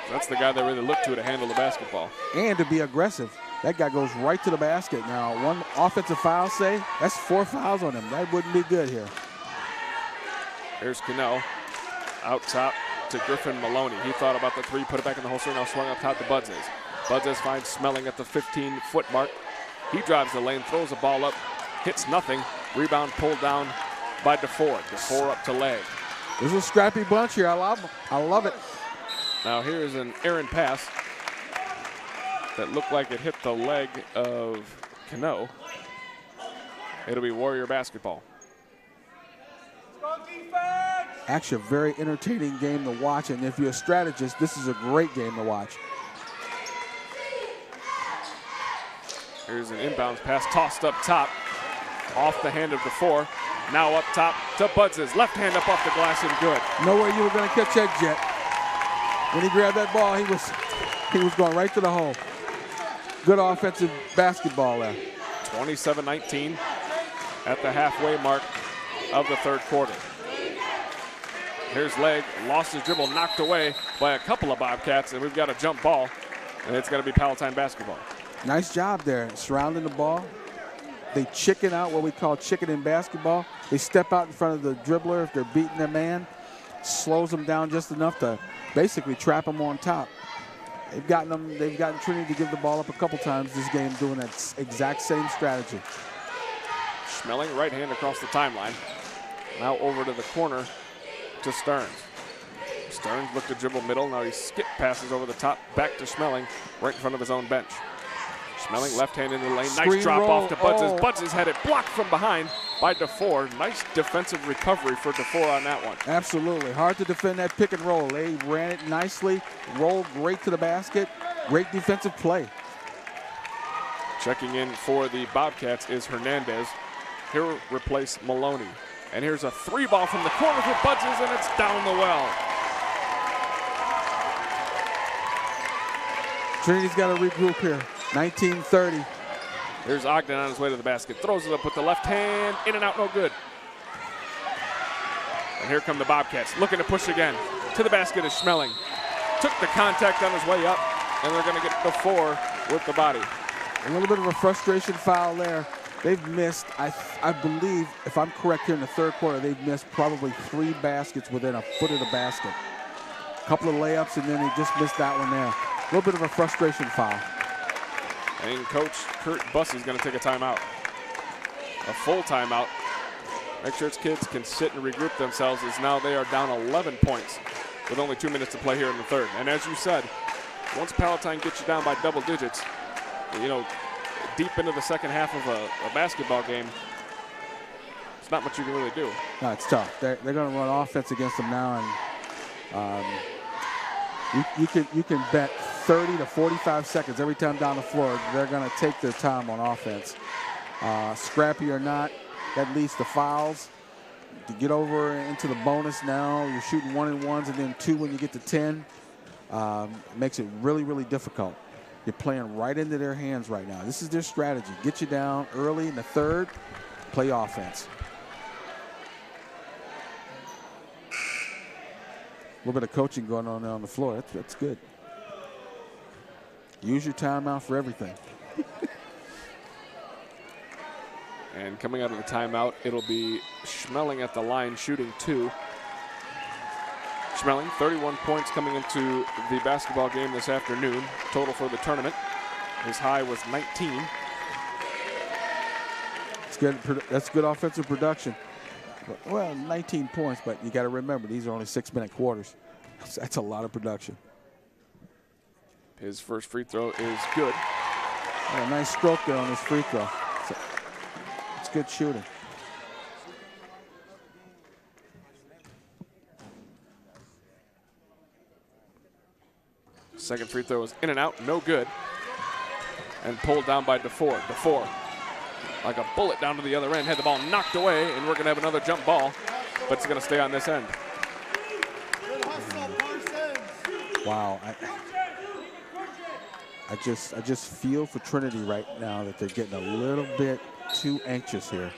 A: That's the guy they really look to handle the basketball.
B: And to be aggressive. That guy goes right to the basket. Now, one offensive foul, say, that's 4 fouls on him. That wouldn't be good here.
A: Here's Cannell out top to Griffin Maloney. He thought about the three, put it back in the holster, now swung up top to Budzes. Budzes finds Schmeling at the 15-foot mark. He drives the lane, throws the ball up, hits nothing. Rebound pulled down by DeFore. DeFore up to Legg.
B: This is a scrappy bunch here. I love it.
A: Now here's an errant pass that looked like it hit the leg of Cano. It'll be Warrior basketball.
B: Actually, a very entertaining game to watch, and if you're a strategist, this is a great game to watch.
A: Here's an inbounds pass tossed up top, off the hand of DeFore. Now up top to Budzes. Left hand up off the glass and good.
B: No way you were going to catch that, Jet. When he grabbed that ball, he was going right to the hole. Good offensive basketball there.
A: 27-19 at the halfway mark of the third quarter. Here's Legg, lost his dribble, knocked away by a couple of Bobcats, and we've got a jump ball, and it's going to be Palatine basketball.
B: Nice job there, surrounding the ball. They chicken out, what we call chicken in basketball. They step out in front of the dribbler if they're beating their man, slows them down just enough to basically trap them on top. They've gotten Trinity to give the ball up a couple times this game, doing that exact same strategy.
A: Schmeling, right hand across the timeline. Now over to the corner to Stearns. Stearns looked to dribble middle. Now he skip passes over the top, back to Schmeling, right in front of his own bench. Schmeling left hand in the lane.
B: Screen
A: nice drop
B: roll.
A: off to Budzes. Budzes had it blocked from behind by DeFore. Nice defensive recovery for DeFore on that one.
B: Absolutely. Hard to defend that pick and roll. They ran it nicely, rolled great to the basket. Great defensive play.
A: Checking in for the Bobcats is Hernandez. He'll replace Maloney. And here's a three ball from the corner for Budzes, and it's down the well.
B: Trinity's got to regroup here. 19-30.
A: Here's Ogden on his way to the basket. Throws it up with the left hand. In and out, no good. And here come the Bobcats. Looking to push again. To the basket is Schmeling. Took the contact on his way up, and they're going to get DeFore with the body.
B: A little bit of a frustration foul there. They've missed, I believe, if I'm correct here in the third quarter, they've missed probably 3 baskets within a foot of the basket. A couple of layups, and then he just missed that one there. A little bit of a frustration foul.
A: And Coach Kurt Buss is going to take a timeout. A full timeout. Make sure his kids can sit and regroup themselves, as now they are down 11 points with only 2 minutes to play here in the third. And as you said, once Palatine gets you down by double digits, you know, deep into the second half of a basketball game, it's not much you can really do.
B: No, it's tough. They're going to run offense against them now, and you can bet 30 to 45 seconds every time down the floor they're going to take their time on offense. Scrappy or not, that leads to fouls. To get over into the bonus now, you're shooting 1 and 1s and then 2 when you get to 10. Makes it really, really difficult. You're playing right into their hands right now. This is their strategy. Get you down early in the third, play offense. A little bit of coaching going on there on the floor. That's good. Use your timeout for everything.
A: And coming out of the timeout, it'll be Schmeling at the line shooting 2. Schmeling, 31 points coming into the basketball game this afternoon. Total for the tournament. His high was 19.
B: It's good. That's good offensive production. Well, 19 points, but you got to remember, these are only 6-minute quarters. That's a lot of production.
A: His first free throw is good.
B: A nice stroke there on his free throw. It's good shooting.
A: Second free throw is in and out, no good. And pulled down by DeFore. DeFore, like a bullet down to the other end, had the ball knocked away, and we're going to have another jump ball, but it's going to stay on this end.
B: Wow. I just feel for Trinity right now that they're getting a little bit too anxious here.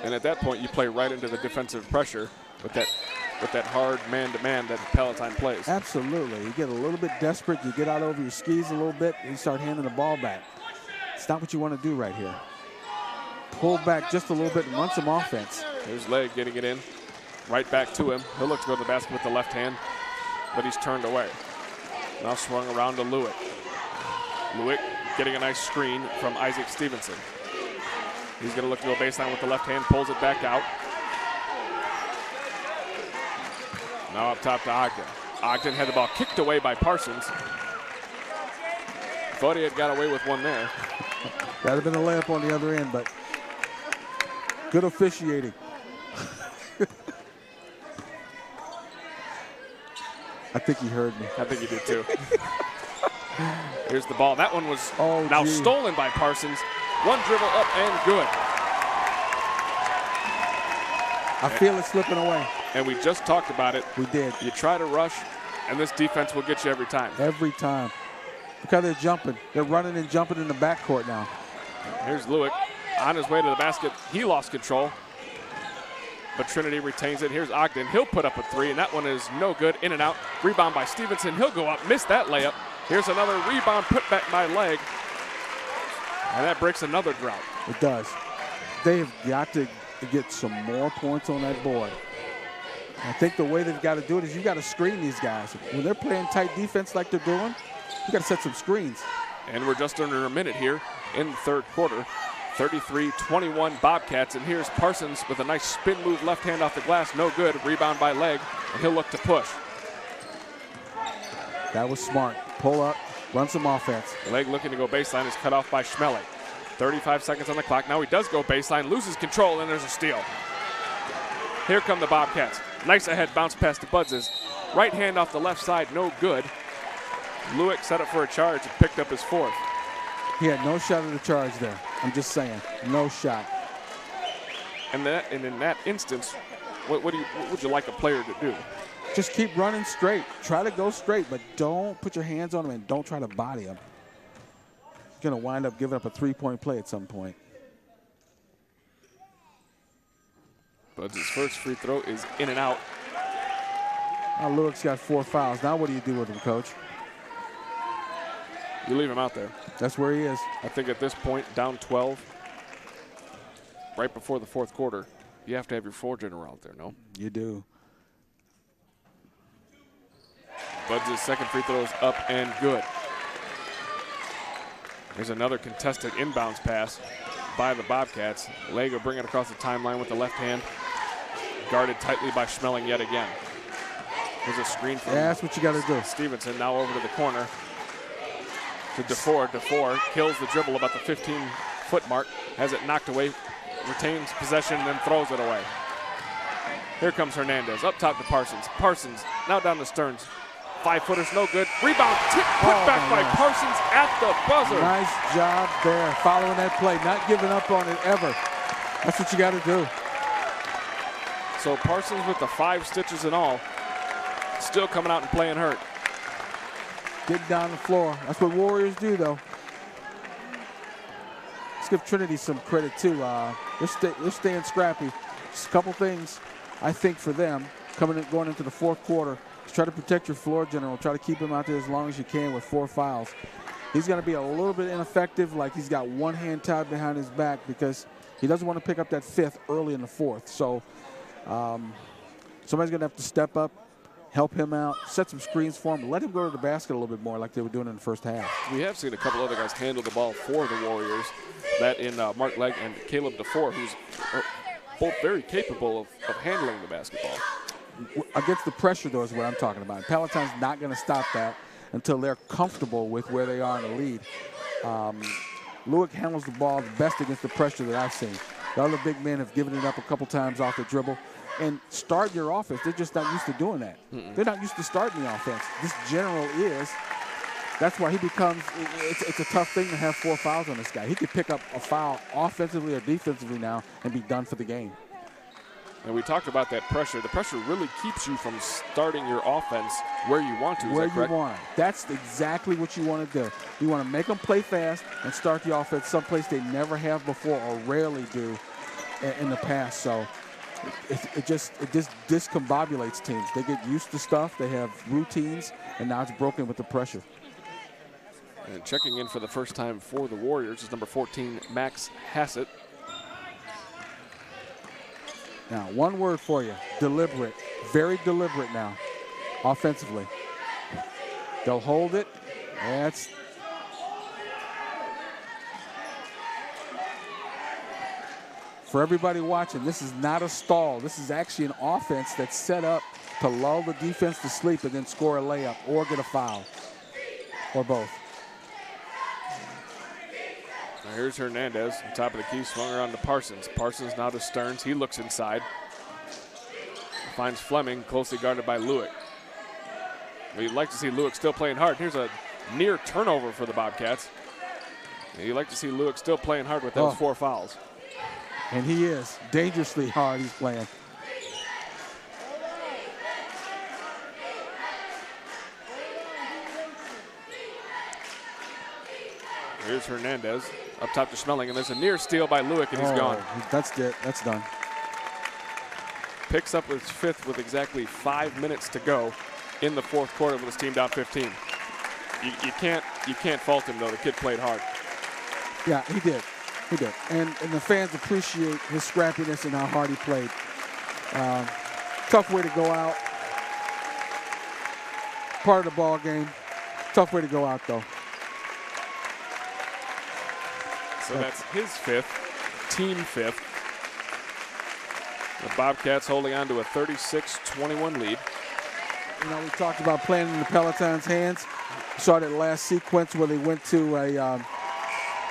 A: And at that point, you play right into the defensive pressure with that hard man-to-man that Palatine plays.
B: Absolutely. You get a little bit desperate, you get out over your skis a little bit, and you start handing the ball back. It's not what you want to do right here. Pull back just a little bit and run some offense.
A: There's Leg getting it in. Right back to him. He'll look to go to the basket with the left hand, but he's turned away. Now swung around to Lewick. Lewick getting a nice screen from Isaac Stevenson. He's going to look to go baseline with the left hand, pulls it back out. Now up top to Ogden. Ogden had the ball kicked away by Parsons. Thought he had got away with one there.
B: That would have been a layup on the other end, but good officiating. I think he heard me.
A: I think he did too. Here's the ball. That one was stolen by Parsons. One dribble up and good.
B: I feel it slipping away.
A: And we just talked about it.
B: We did.
A: You try to rush, and this defense will get you every time.
B: Every time. Look how they're jumping. They're running and jumping in the backcourt now.
A: Here's Lewick on his way to the basket. He lost control, but Trinity retains it. Here's Ogden. He'll put up a three, and that one is no good. In and out. Rebound by Stevenson. He'll go up, miss that layup. Here's another rebound put back by Leg, and that breaks another drought.
B: It does. They've got to get some more points on that board. I think the way they've got to do it is you've got to screen these guys. When they're playing tight defense like they're doing, you got to set some screens.
A: And we're just under a minute here in the third quarter. 33-21 Bobcats, and here's Parsons with a nice spin move, left hand off the glass, no good. Rebound by Leg, and he'll look to push.
B: That was smart. Pull up, run some offense.
A: Leg looking to go baseline is cut off by Schmeling. 35 seconds on the clock. Now he does go baseline, loses control, and there's a steal. Here come the Bobcats. Nice ahead bounce pass to Budzes. Right hand off the left side, no good. Lewick set up for a charge and picked up his fourth.
B: He had no shot at the charge there. I'm just saying, no shot.
A: And in that instance, what would you like a player to do?
B: Just keep running straight. Try to go straight, but don't put your hands on him and don't try to body him. You're going to wind up giving up a three-point play at some point.
A: Buds' first free throw is in and out.
B: Now Lewick's got 4 fouls. Now what do you do with him, Coach?
A: You leave him out there.
B: That's where he is.
A: I think at this point, down 12, right before the fourth quarter, you have to have your floor general out there, no?
B: You do.
A: Buds' second free throw is up and good. There's another contested inbounds pass by the Bobcats. Leg will bring it across the timeline with the left hand. Guarded tightly by Schmeling yet again. There's a screen from
B: that's what you got to do.
A: Stevenson now over to the corner to DeFore. DeFore kills the dribble about the 15-foot mark, has it knocked away, retains possession, and then throws it away. Here comes Hernandez, up top to Parsons. Parsons now down to Stearns. 5-footers, no good. Rebound, put back by Parsons at the buzzer.
B: Nice job there, following that play, not giving up on it ever. That's what you got to do.
A: So Parsons with the 5 stitches and all, still coming out and playing hurt.
B: Get down the floor. That's what Warriors do, though. Let's give Trinity some credit, too. They're staying scrappy. Just a couple things, I think, for them going into the fourth quarter. Try to protect your floor general. Try to keep him out there as long as you can with 4 fouls. He's going to be a little bit ineffective, like he's got one hand tied behind his back because he doesn't want to pick up that 5th early in the 4th. So somebody's going to have to step up, help him out, set some screens for him, let him go to the basket a little bit more like they were doing in the first half.
A: We have seen a couple other guys handle the ball for the Warriors. That in Mark Legg and Caleb DeFore, who's both very capable of handling the basketball.
B: Against the pressure, though, is what I'm talking about. Palatine's not going to stop that until they're comfortable with where they are in the lead. Lewick handles the ball the best against the pressure that I've seen. The other big men have given it up a couple times off the dribble. And start your offense, they're just not used to doing that. They're not used to starting the offense. This general is. That's why he becomes, it's a tough thing to have 4 fouls on this guy. He could pick up a foul offensively or defensively now and be done for the game.
A: And we talked about that pressure. The pressure really keeps you from starting your offense where you want to.
B: Where you want. That's exactly what you want to do. You want to make them play fast and start the offense someplace they never have before or rarely do in the past. So it just discombobulates teams. They get used to stuff. They have routines, and now it's broken with the pressure.
A: And checking in for the first time for the Warriors is number 14, Max Hassett.
B: Now, one word for you, deliberate. Very deliberate now, offensively. They'll hold it. That's for everybody watching, this is not a stall. This is actually an offense that's set up to lull the defense to sleep and then score a layup or get a foul, or both.
A: Now here's Hernandez, on top of the key, swung around to Parsons. Parsons now to Stearns. He looks inside. Finds Fleming, closely guarded by Lewick. We'd like to see Lewick still playing hard. Here's a near turnover for the Bobcats. You'd like to see Lewick still playing hard with those 4 fouls.
B: And he is dangerously hard he's playing.
A: Here's Hernandez up top to Schmeling, and there's a near steal by Lewick, and he's gone.
B: That's it. That's done.
A: Picks up his 5th with exactly 5 minutes to go in the 4th quarter with his team down 15. You can't fault him though. The kid played hard.
B: Yeah, he did. He did. And the fans appreciate his scrappiness and how hard he played. Tough way to go out. Part of the ball game. Tough way to go out though.
A: So that's his 5th, team 5th. The Bobcats holding on to a 36-21 lead.
B: You know, we talked about playing in the Palatine's hands. Saw that last sequence where they went to a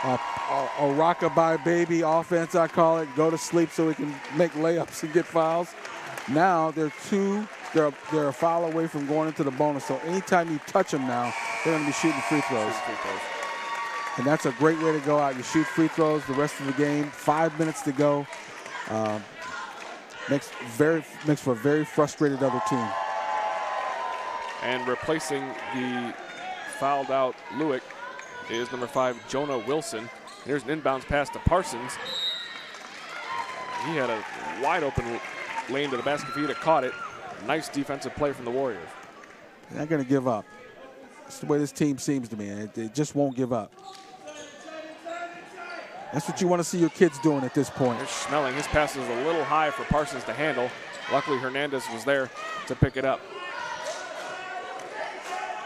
B: rockabye baby offense, I call it. Go to sleep so we can make layups and get fouls. Now they're a foul away from going into the bonus. So anytime you touch them now, they're going to be shooting free throws. And that's a great way to go out. You shoot free throws the rest of the game. 5 minutes to go. Makes for a very frustrated other team.
A: And replacing the fouled out Lewick is number 5, Jonah Wilson. Here's an inbounds pass to Parsons. He had a wide open lane to the basket. If he'd have caught it, nice defensive play from the Warriors.
B: They're not going to give up. That's the way this team seems to me. It just won't give up. That's what you want to see your kids doing at this point.
A: There's Schmeling. His pass is a little high for Parsons to handle. Luckily, Hernandez was there to pick it up.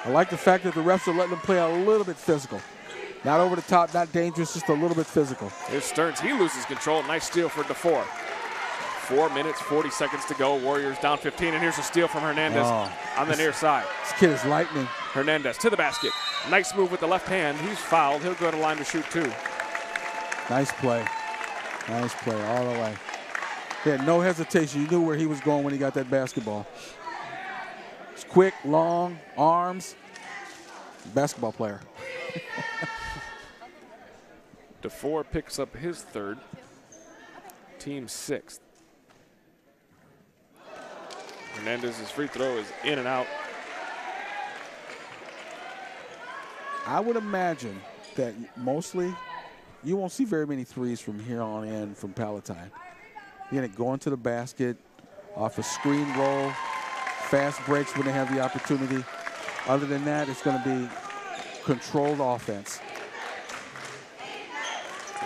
B: I like the fact that the refs are letting them play a little bit physical. Not over the top, not dangerous, just a little bit physical.
A: Here's Stearns. He loses control. Nice steal for DeFore. 4 minutes, 40 seconds to go. Warriors down 15, and here's a steal from Hernandez on the near side.
B: This kid is lightning.
A: Hernandez to the basket. Nice move with the left hand. He's fouled. He'll go to the line to shoot 2.
B: Nice play. Nice play all the way. He had no hesitation. You knew where he was going when he got that basketball. It's quick, long, arms. Basketball player.
A: DeFore picks up his 3rd. Team 6th. Hernandez's free throw is in and out.
B: I would imagine that mostly you won't see very many threes from here on in from Palatine. You're going to go into the basket off a screen roll, fast breaks when they have the opportunity. Other than that, it's going to be controlled offense.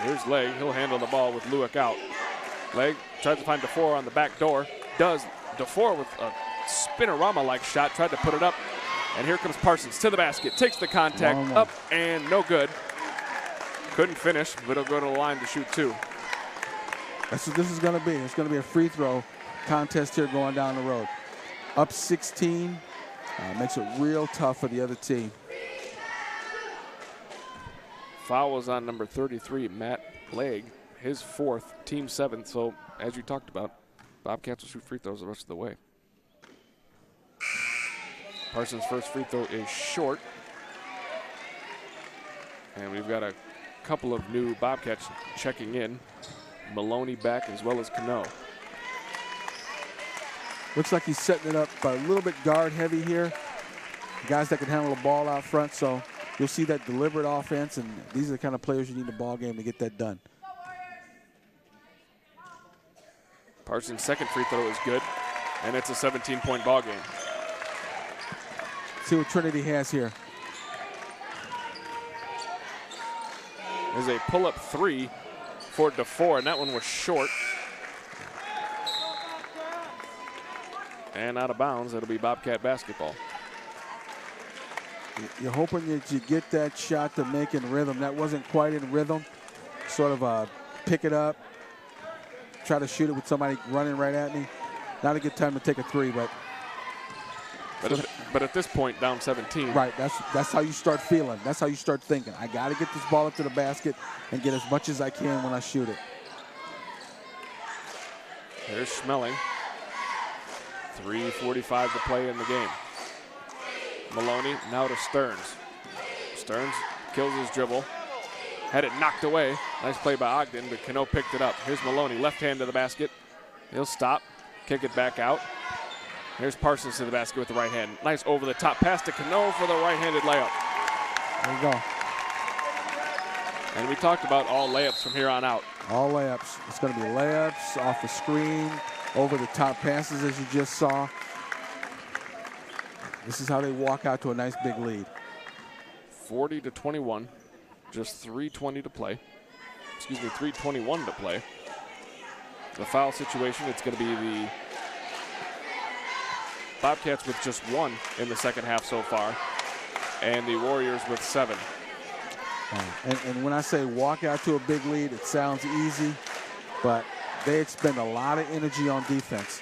A: Here's Legg. He'll handle the ball with Lewick out. Legg tries to find DeFore on the back door. Does. DeFore with a spinorama-like shot. Tried to put it up. And here comes Parsons to the basket. Takes the contact up and no good. Couldn't finish, but he'll go to the line to shoot 2.
B: That's what this is going to be. It's going to be a free throw contest here going down the road. Up 16 makes it real tough for the other team.
A: Foul was on number 33, Matt Legg, his 4th, team 7th. So as you talked about, Bobcats will shoot free throws the rest of the way. Parsons' first free throw is short. And we've got a couple of new Bobcats checking in. Maloney back as well as Cano.
B: Looks like he's setting it up a little bit guard heavy here. Guys that can handle the ball out front, so you'll see that deliberate offense, and these are the kind of players you need in the ball game to get that done.
A: Parsons' second free throw is good, and it's a 17-point ball game.
B: See what Trinity has here.
A: There's a pull-up 3 for DeFore, and that one was short. And out of bounds, it'll be Bobcat basketball.
B: You're hoping that you get that shot to make in rhythm. That wasn't quite in rhythm. Sort of pick it up, try to shoot it with somebody running right at me. Not a good time to take a 3, but
A: at this point, down 17.
B: Right, that's how you start feeling. That's how you start thinking. I got to get this ball up to the basket and get as much as I can when I shoot it.
A: There's Schmeling. 3:45 to play in the game. Maloney now to Stearns. Stearns kills his dribble. Had it knocked away. Nice play by Ogden, but Cano picked it up. Here's Maloney, left hand to the basket. He'll stop, kick it back out. Here's Parsons to the basket with the right hand. Nice over-the-top pass to Cano for the right-handed layup.
B: There you go.
A: And we talked about all layups from here on out.
B: All layups. It's going to be layups, off the screen, over-the-top passes, as you just saw. This is how they walk out to a nice big lead.
A: 40-21, just 3:20 to play. Excuse me, 3:21 to play. The foul situation, it's going to be the Bobcats with just 1 in the second half so far, and the Warriors with 7.
B: And when I say walk out to a big lead, it sounds easy, but they expend a lot of energy on defense.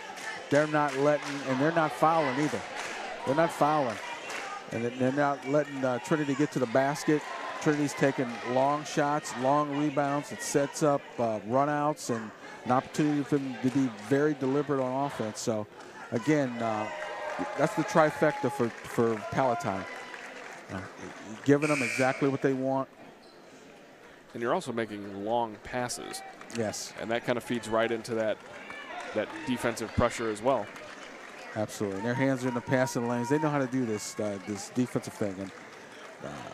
B: They're not letting, and they're not fouling either. They're not fouling. And they're not letting Trinity get to the basket. Trinity's taking long shots, long rebounds. It sets up runouts and an opportunity for them to be very deliberate on offense. So, again, that's the trifecta for Palatine. Giving them exactly what they want.
A: And you're also making long passes.
B: Yes.
A: And that kind of feeds right into that defensive pressure as well.
B: Absolutely. And their hands are in the passing lanes. They know how to do this defensive thing. And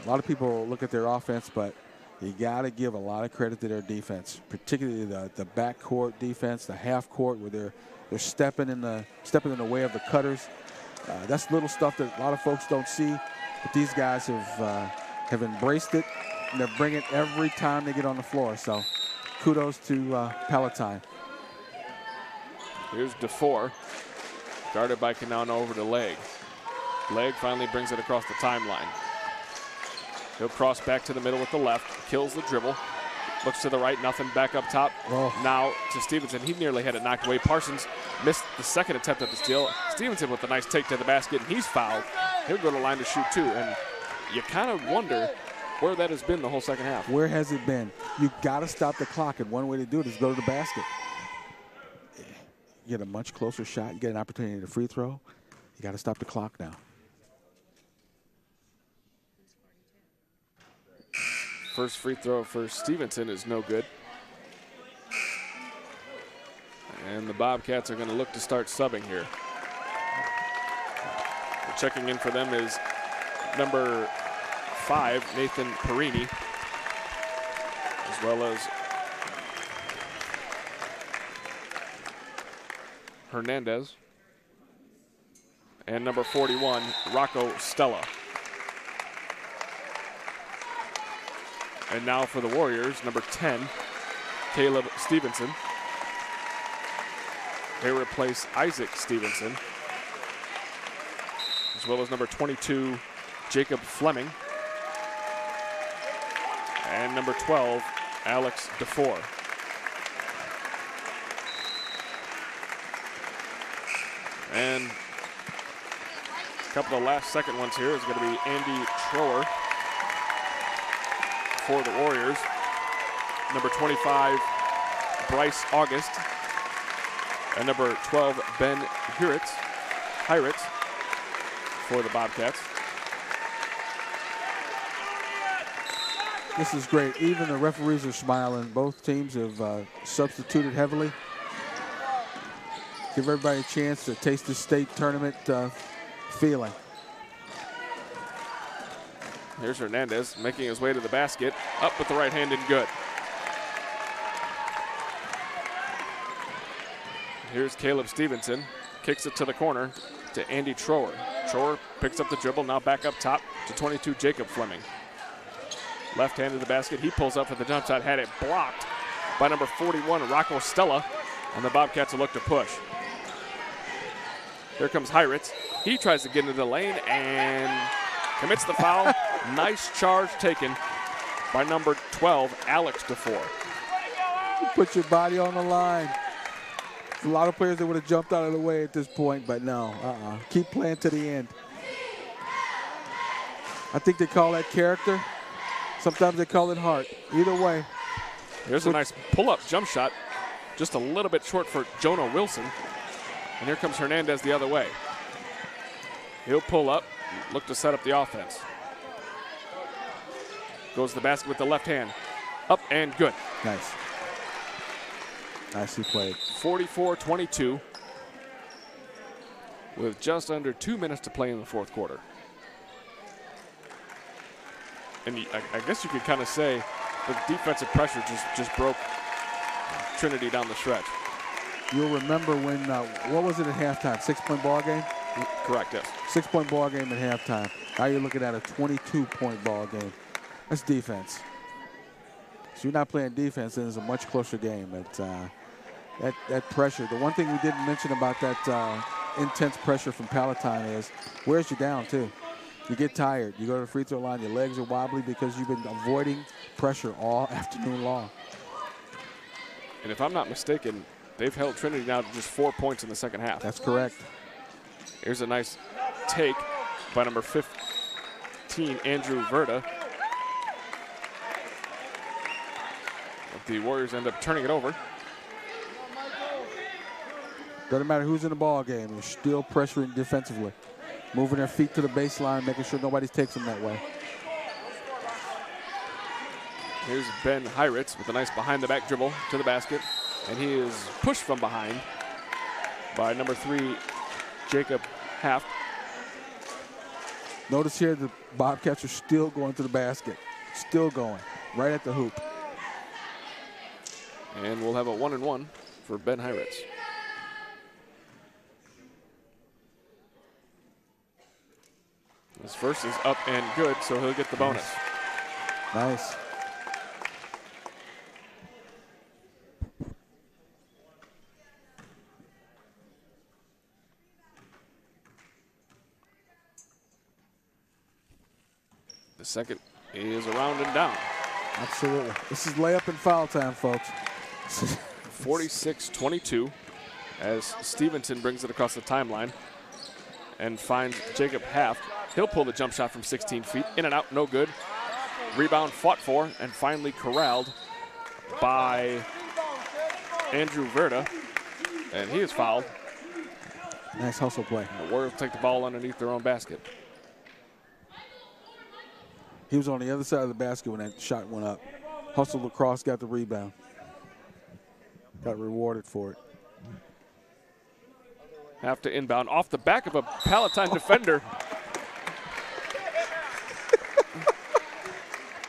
B: a lot of people look at their offense, but you got to give a lot of credit to their defense, particularly the backcourt defense, the half court where they're stepping in the way of the cutters. That's little stuff that a lot of folks don't see, but these guys have embraced it, and they're bringing it every time they get on the floor. So kudos to Palatine.
A: Here's DeFore, guarded by Canano over to Legg. Legg finally brings it across the timeline. He'll cross back to the middle with the left, kills the dribble, looks to the right, nothing, back up top.
B: Oh.
A: Now to Stevenson. He nearly had it knocked away. Parsons missed the second attempt at the steal. Stevenson with a nice take to the basket, and he's fouled. He'll go to the line to shoot too, and you kind of wonder where that has been the whole second half.
B: Where has it been? You got to stop the clock, and one way to do it is go to the basket. You get a much closer shot. You get an opportunity to free throw. You got to stop the clock now.
A: First free throw for Stevenson is no good. And the Bobcats are going to look to start subbing here. Checking in for them is number 5, Nathan Perini, as well as Hernandez, and number 41, Rocco Stella. And now for the Warriors, number 10, Caleb Stevenson. They replace Isaac Stevenson, as well as number 22, Jacob Fleming, and number 12, Alex DeFore. And a couple of last second ones here is going to be Andy Trower for the Warriors. Number 25, Bryce August. And number 12, Ben Hiritz for the Bobcats.
B: This is great. Even the referees are smiling. Both teams have substituted heavily. Give everybody a chance to taste the state tournament feeling.
A: Here's Hernandez making his way to the basket. Up with the right hand and good. Here's Caleb Stevenson. Kicks it to the corner to Andy Trower. Trower picks up the dribble, now back up top to 22, Jacob Fleming. Left hand to the basket. He pulls up for the jump shot. Had it blocked by number 41, Rocco Stella. And the Bobcats will look to push. Here comes Hiritz. He tries to get into the lane and commits the foul. Nice charge taken by number 12, Alex DeFore.
B: Put your body on the line. There's a lot of players that would have jumped out of the way at this point, but no, keep playing to the end. I think they call that character. Sometimes they call it heart. Either way.
A: Here's a nice pull-up jump shot. Just a little bit short for Jonah Wilson. And here comes Hernandez the other way. He'll pull up, look to set up the offense. Goes to the basket with the left hand. Up and good.
B: Nice. Nicely played.
A: 44-22 with just under 2 minutes to play in the fourth quarter. And I guess you could kind of say that the defensive pressure just broke Trinity down the stretch.
B: You'll remember when, what was it at halftime? 6-point ball game?
A: Correct, yes.
B: 6-point ball game at halftime. Now you're looking at a 22-point ball game. That's defense. So you're not playing defense, then it's a much closer game. But that pressure, the one thing we didn't mention about that intense pressure from Palatine is wears you down too. You get tired. You go to the free throw line, your legs are wobbly because you've been avoiding pressure all afternoon long.
A: And if I'm not mistaken, they've held Trinity now to just 4 points in the second half.
B: That's correct.
A: Here's a nice take by number 15, Andrew Verda. But the Warriors end up turning it over.
B: Doesn't matter who's in the ball game. They're still pressuring defensively. Moving their feet to the baseline, making sure nobody takes them that way.
A: Here's Ben Hiritz with a nice behind-the-back dribble to the basket. And he is pushed from behind by number 3, Jacob Haft.
B: Notice here the Bobcats are still going to the basket. Still going, right at the hoop.
A: And we'll have a 1-and-1 for Ben Hiritz. His first is up and good, so he'll get the bonus.
B: Nice.
A: The second is around and down.
B: Absolutely. This is layup and foul time, folks.
A: 46-22 as Stevenson brings it across the timeline and finds Jacob Haft. He'll pull the jump shot from 16 feet. In and out, no good. Rebound fought for and finally corralled by Andrew Verda. And he is fouled.
B: Nice hustle play.
A: And the Warriors take the ball underneath their own basket.
B: He was on the other side of the basket when that shot went up. Hustled across, got the rebound. Got rewarded for it.
A: Have to inbound off the back of a Palatine defender.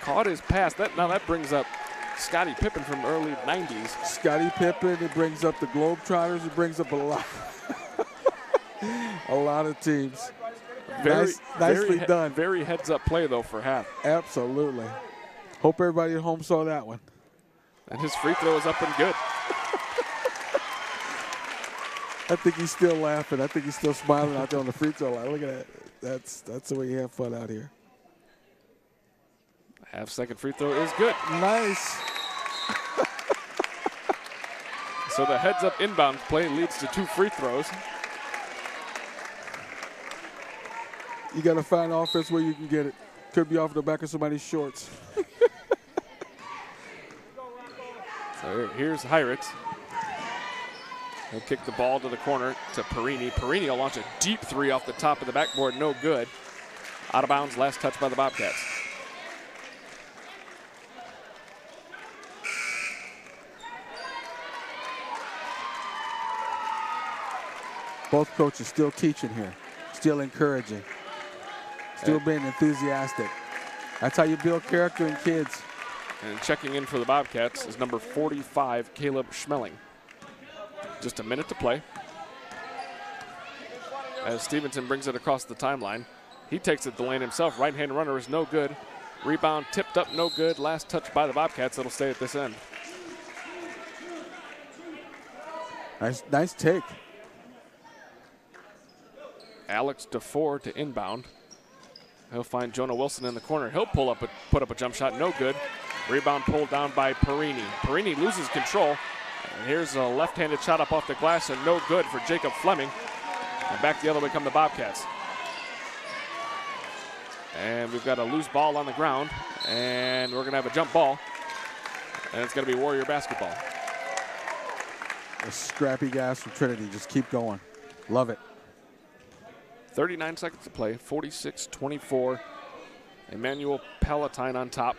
A: Caught his pass. Now that brings up Scottie Pippen from early 90s.
B: Scottie Pippen, it brings up the Globetrotters, it brings up a lot of teams. Nicely done.
A: Very heads-up play, though, for Haft.
B: Absolutely. Hope everybody at home saw that one.
A: And his free throw is up and good.
B: I think he's still laughing. I think he's still smiling out there on the free throw line. Look at that. That's the way you have fun out here.
A: Half-second free throw is good.
B: Nice.
A: So the heads-up inbound play leads to 2 free throws.
B: You got to find offense where you can get it. Could be off the back of somebody's shorts.
A: So here's Heiritz. He'll kick the ball to the corner to Perini. Perini will launch a deep three off the top of the backboard, no good. Out of bounds, last touch by the Bobcats.
B: Both coaches still teaching here, still encouraging, still being enthusiastic. That's how you build character in kids.
A: And checking in for the Bobcats is number 45, Caleb Schmeling. Just a minute to play. As Stevenson brings it across the timeline. He takes it the lane himself. Right-hand runner is no good. Rebound tipped up, no good. Last touch by the Bobcats. It'll stay at this end.
B: Nice take.
A: Alex DeFore to inbound. He'll find Jonah Wilson in the corner. He'll put up a jump shot, no good. Rebound pulled down by Perini. Perini loses control. And here's a left-handed shot up off the glass and no good for Jacob Fleming. And back the other way come the Bobcats. And we've got a loose ball on the ground. And we're going to have a jump ball. And it's going to be Warrior basketball.
B: The scrappy guys from Trinity just keep going. Love it.
A: 39 seconds to play, 46-24. Immanuel Palatine on top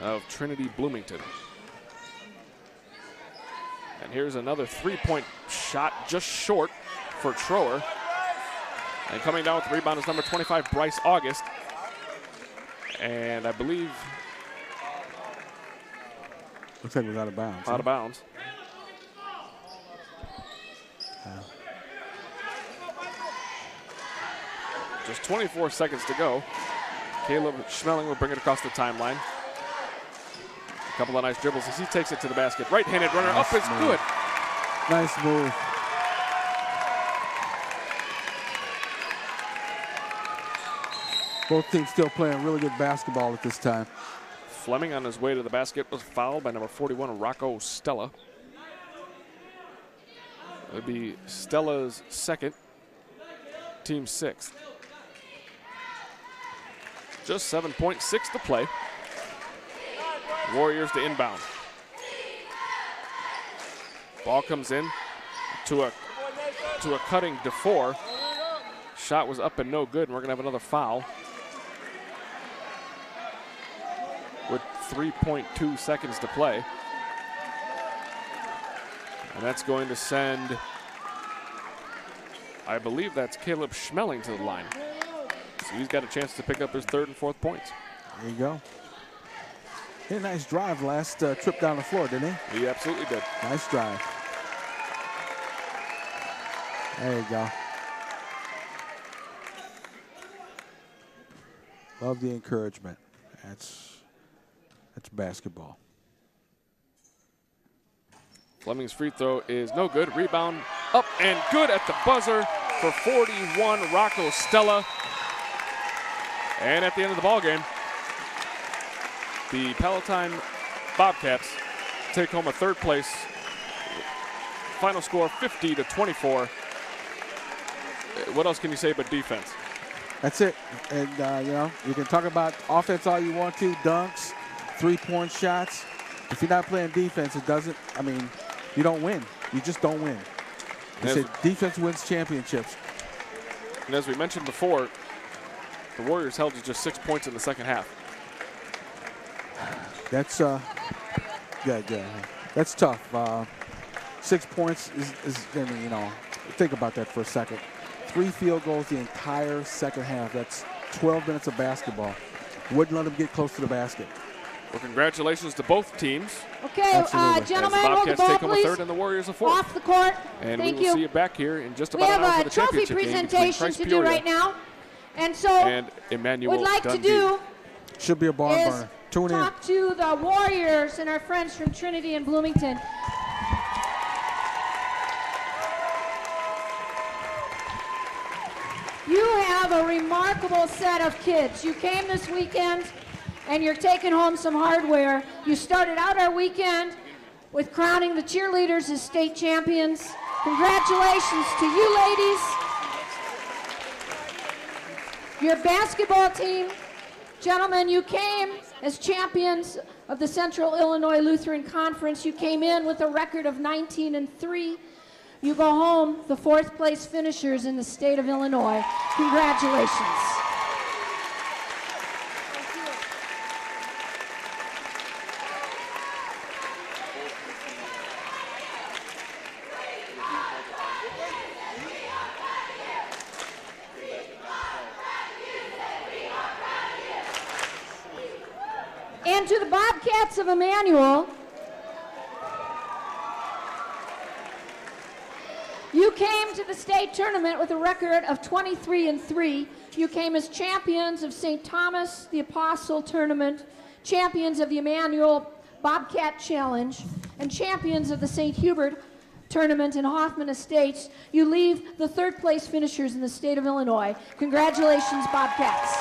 A: of Trinity Bloomington. And here's another three-point shot just short for Trower. And coming down with the rebound is number 25, Bryce August. And I believe...
B: Looks like it was out of bounds.
A: Out of bounds. Just 24 seconds to go. Caleb Schmeling will bring it across the timeline. A couple of nice dribbles as he takes it to the basket. Right-handed runner up is good.
B: Nice move. Both teams still playing really good basketball at this time.
A: Fleming on his way to the basket was fouled by number 41, Rocco Stella. It would be Stella's second, team sixth. Just 7.6 to play. Warriors to inbound. Ball comes in to a cutting DeFore. Shot was up and no good, and we're gonna have another foul with 3.2 seconds to play. And that's going to send, I believe that's Caleb Schmeling to the line. So he's got a chance to pick up his third and fourth points.
B: There you go. He had a nice drive last trip down the floor, didn't he?
A: He absolutely did.
B: Nice drive. There you go. Love the encouragement. That's basketball.
A: Fleming's free throw is no good. Rebound up and good at the buzzer for 41, Rocco Stella. And at the end of the ball game, the Palatine Bobcats take home a third place. Final score 50-24. What else can you say but defense?
B: That's it. And, you know, you can talk about offense all you want to, dunks, three-point shots. If you're not playing defense, it doesn't, I mean, you don't win. You just don't win. They say defense wins championships.
A: And as we mentioned before, the Warriors held to just 6 points in the second half.
B: That's that's tough. 6 points is I mean, you know, think about that for a second. 3 field goals the entire second half. That's 12 minutes of basketball. Wouldn't let them get close to the basket.
A: Well, congratulations to both teams.
C: Okay, gentlemen, hold the
A: Bobcats
C: ball,
A: take home a
C: please.
A: third and the Warriors a fourth.
C: Off the court.
A: And
C: Thank
A: we will
C: you.
A: see you back here in just
C: We
A: about an hour
C: have
A: for
C: a
A: the
C: trophy
A: championship game between
C: presentation
A: Christ
C: to do
A: Peoria
C: right now. And so
A: and Immanuel
C: we'd like
A: Dundee.
C: to do
B: Should be a barn
C: is
B: burner. Tune in.
C: talk to the Warriors and our friends from Trinity and Bloomington. You have a remarkable set of kids. You came this weekend and you're taking home some hardware. You started out our weekend with crowning the cheerleaders as state champions. Congratulations to you ladies. Your basketball team, gentlemen, you came as champions of the Central Illinois Lutheran Conference. You came in with a record of 19-3. You go home the 4th place finishers in the state of Illinois. Congratulations. And to the Bobcats of Immanuel, you came to the state tournament with a record of 23-3. You came as champions of St. Thomas the Apostle Tournament, champions of the Immanuel Bobcat Challenge, and champions of the St. Hubert Tournament in Hoffman Estates. You leave the 3rd place finishers in the state of Illinois. Congratulations, Bobcats.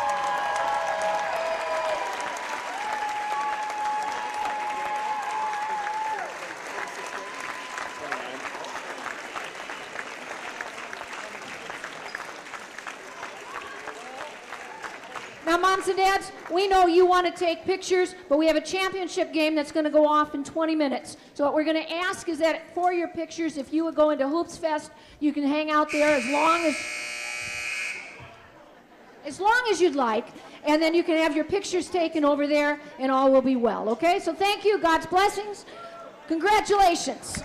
C: Now, moms and dads, we know you want to take pictures, but we have a championship game that's going to go off in 20 minutes. So what we're going to ask is that for your pictures, if you would go into Hoops Fest, you can hang out there as long as you'd like, and then you can have your pictures taken over there, and all will be well, okay? So thank you. God's blessings. Congratulations.